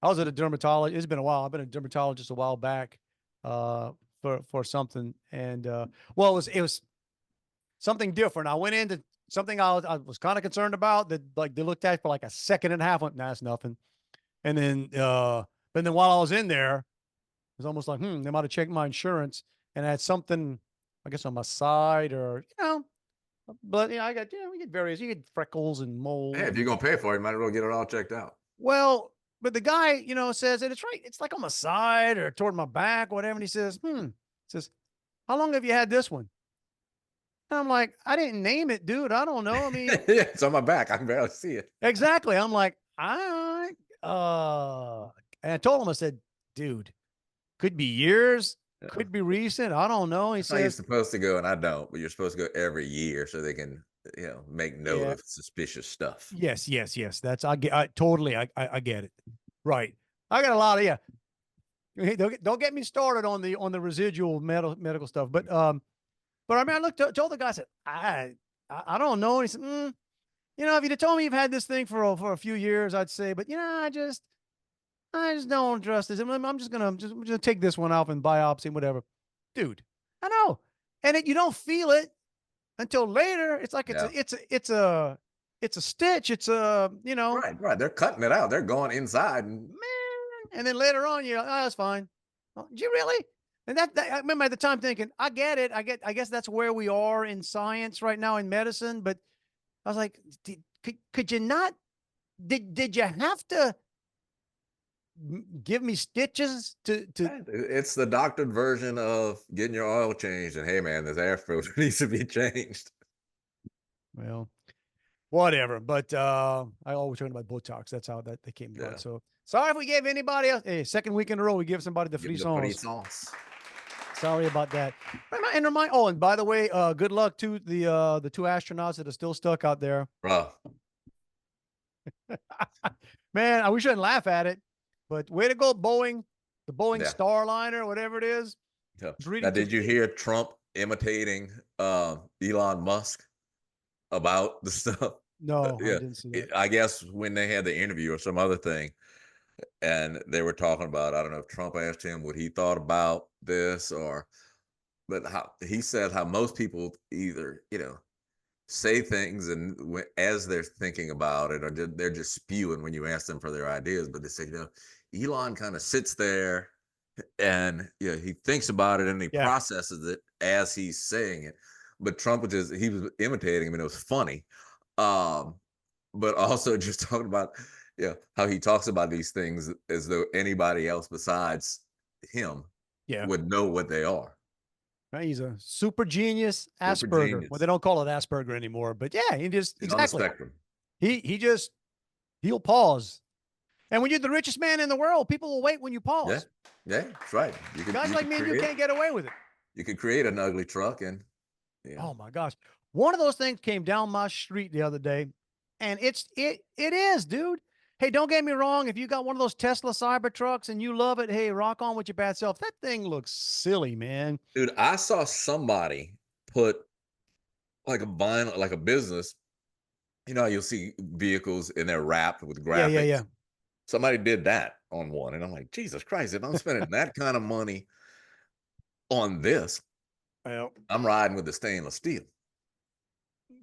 was at a dermatologist. It's been a while. I've been a dermatologist a while back for something. And it was something different. I went into something I was kind of concerned about that like they looked at for like a second and a half. Went, nah, that's nothing. And then but then while I was in there, it was almost like, they might have checked my insurance and I had something I guess on my side, or but I got we get various. You get freckles and moles. Hey, if you're gonna pay for it, you might as well get it all checked out. Well, but the guy, says, and it's right. It's like on my side or toward my back, whatever. And he says, says, how long have you had this one? And I'm like, I didn't name it, dude. I don't know. I mean, Yeah, it's on my back. I can barely see it. exactly. I'm like, and I told him, I said, dude, could be years, could be recent. I don't know. He That's how you're says, supposed to go, and I don't, but you're supposed to go every year so they can, make note Yeah. of suspicious stuff. yes. That's, I totally, I get it. Right. I got a lot of, Hey, don't get me started on the residual medical stuff. But I mean, I told the guy, I said, I don't know. And he said, if you'd have told me you've had this thing for a few years, I'd say, but I just don't trust this. I'm just gonna take this one off and biopsy and whatever, dude. I know, and you don't feel it until later. It's like Yeah. it's a stitch. It's a Right. They're cutting it out. They're going inside, and man, and then later on you're like, oh, that's fine. Oh, did you really? And that I remember at the time thinking, I get it. I guess that's where we are in science right now in medicine. But I was like, could you not? Did you have to give me stitches to? it's the doctored version of getting your oil changed. And hey, man, this air filter needs to be changed. Well, whatever. But I always talking about Botox. That's how that they came about. So sorry if we gave anybody else a second week in a row. We give somebody the free songs. Sorry about that. And remind. Oh, and by the way, good luck to the two astronauts that are still stuck out there. Bro, Man, we shouldn't laugh at it, but way to go, Boeing. The Boeing Starliner, whatever it is. yeah. Now, did you hear Trump imitating Elon Musk about the stuff? No, Yeah. I didn't see that. I guess when they had the interview or some other thing, and they were talking about, I don't know if Trump asked him what he thought about this, but how he said how most people either, say things and as they're thinking about it, or they're just spewing when you ask them for their ideas. But they say, Elon kind of sits there and he thinks about it and he processes it as he's saying it. But Trump he was imitating him, and it was funny. But also just talking about how he talks about these things as though anybody else besides him would know what they are. Right, he's a super genius Asperger. Genius. Well, they don't call it Asperger anymore, but he just He's on the spectrum. He'll pause. And when you're the richest man in the world, people will wait when you pause. Yeah, that's right. Guys like me and you can't get away with it. You could create an ugly truck and oh my gosh. One of those things came down my street the other day, and it is, dude. Hey, don't get me wrong. If you got one of those Tesla Cybertrucks and you love it, hey, rock on with your bad self. That thing looks silly, man. Dude, I saw somebody put like a vinyl, like a business. You'll see vehicles and they're wrapped with graphics. Yeah. Somebody did that on one, and I'm like, Jesus Christ! If I'm spending that kind of money on this, well, I'm riding with the stainless steel.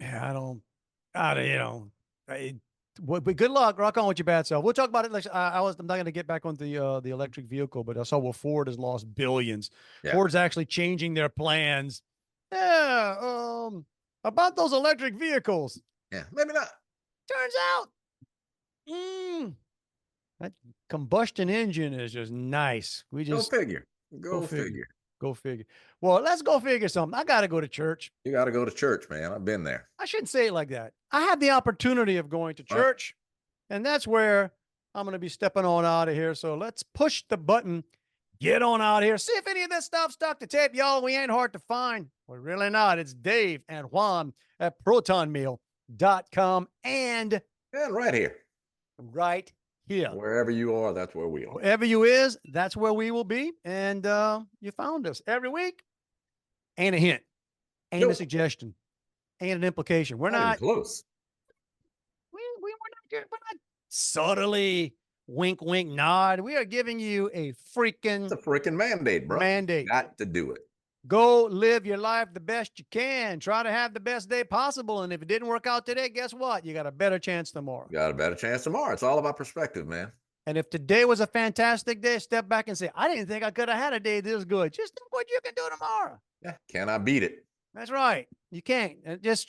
Yeah, but good luck. Rock on with your bad self. We'll talk about it. I'm not going to get back on the electric vehicle, but I saw Ford has lost billions. Yeah. Ford's actually changing their plans. Yeah. About those electric vehicles. Yeah, maybe not. Turns out, that combustion engine is just nice. We just Go figure. Go figure. Go figure. Well, let's go figure something. I got to go to church. You got to go to church, man. I've been there. I shouldn't say it like that. I had the opportunity of going to church, and that's where I'm going to be stepping on out of here. So let's push the button, get on out of here. See if any of this stuff stuck to tape, y'all. We ain't hard to find. We're really not. It's Dave and Juan at protonmeal.com and right here. Right here. Wherever you are, that's where we are. Wherever you is, that's where we will be. And you found us every week. And a hint, and a suggestion, and an implication. We're not close. We're not subtly wink, nod. We are giving you it's a freaking mandate, bro. Mandate. Got to do it. Go live your life the best you can. Try to have the best day possible. And if it didn't work out today, guess what? You got a better chance tomorrow. It's all about perspective, man. And if today was a fantastic day, step back and say, I didn't think I could have had a day this good. Just think what you can do tomorrow. Yeah, cannot beat it. That's right. You can't. And just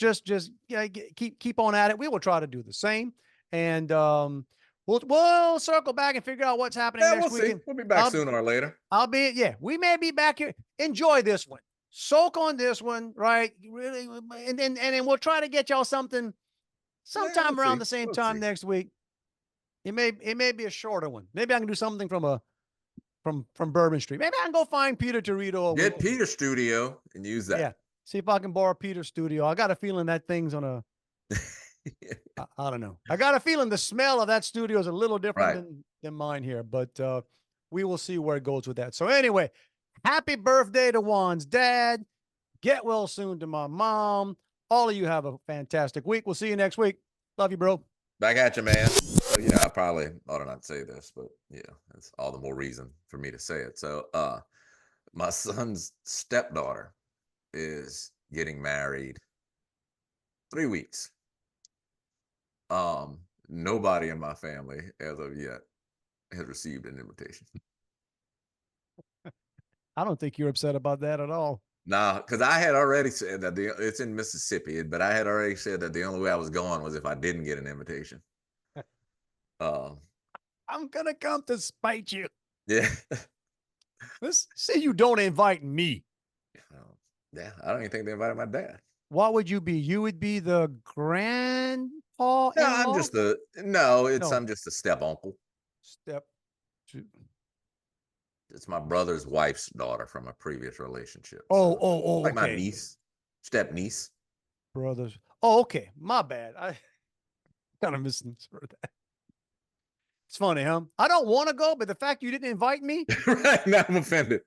keep on at it. We will try to do the same, and we'll circle back and figure out what's happening Yeah, next we'll see. weekend. We'll be back sooner or later. We may be back here. Enjoy this one. Soak on this one, right? Really, and then we'll try to get y'all something sometime around the same time next week. It may be a shorter one. Maybe I can do something from Bourbon Street. Maybe I can go find Peter Torito. Get Peter's studio and use that. Yeah. See if I can borrow Peter's studio. I got a feeling that thing's on a I don't know. I got a feeling the smell of that studio is a little different than mine here, but we will see where it goes with that. So anyway, happy birthday to Juan's dad. Get well soon to my mom. All of you have a fantastic week. We'll see you next week. Love you, bro. Back at you, man. So, I probably ought to not say this, but that's all the more reason for me to say it. So my son's stepdaughter is getting married 3 weeks. Nobody in my family as of yet has received an invitation. I don't think you're upset about that at all. Nah, because I had already said that it's in Mississippi, but I had already said that the only way I was going was if I didn't get an invitation. I'm gonna come to spite you. Yeah. Let's say you don't invite me. Yeah, I don't even think they invited my dad. What would you be? You would be the grandpa. No, I'm just I'm just a step uncle. Step two. It's my brother's wife's daughter from a previous relationship. Like my niece, step niece. Brothers. Oh, okay. My bad. I kind of misheard that. It's funny, huh? I don't want to go, but the fact you didn't invite me. Right now, I'm offended.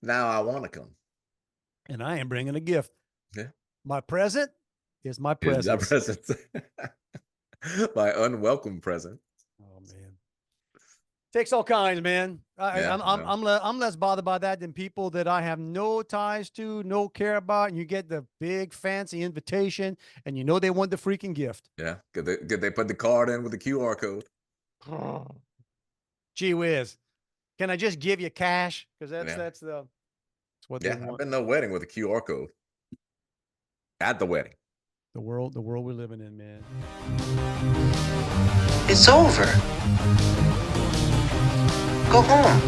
Now I want to come. And I am bringing a gift. Yeah. My present is my present. My unwelcome present. Oh man. Takes all kinds, man. I'm less bothered by that than people that I have no ties to, no care about, and you get the big fancy invitation, and you know they want the freaking gift. Yeah, could they put the card in with the QR code? Gee whiz! Can I just give you cash? Because that's what they want. I've been to a wedding with a QR code at the wedding. The world we're living in, man. It's over. Go home.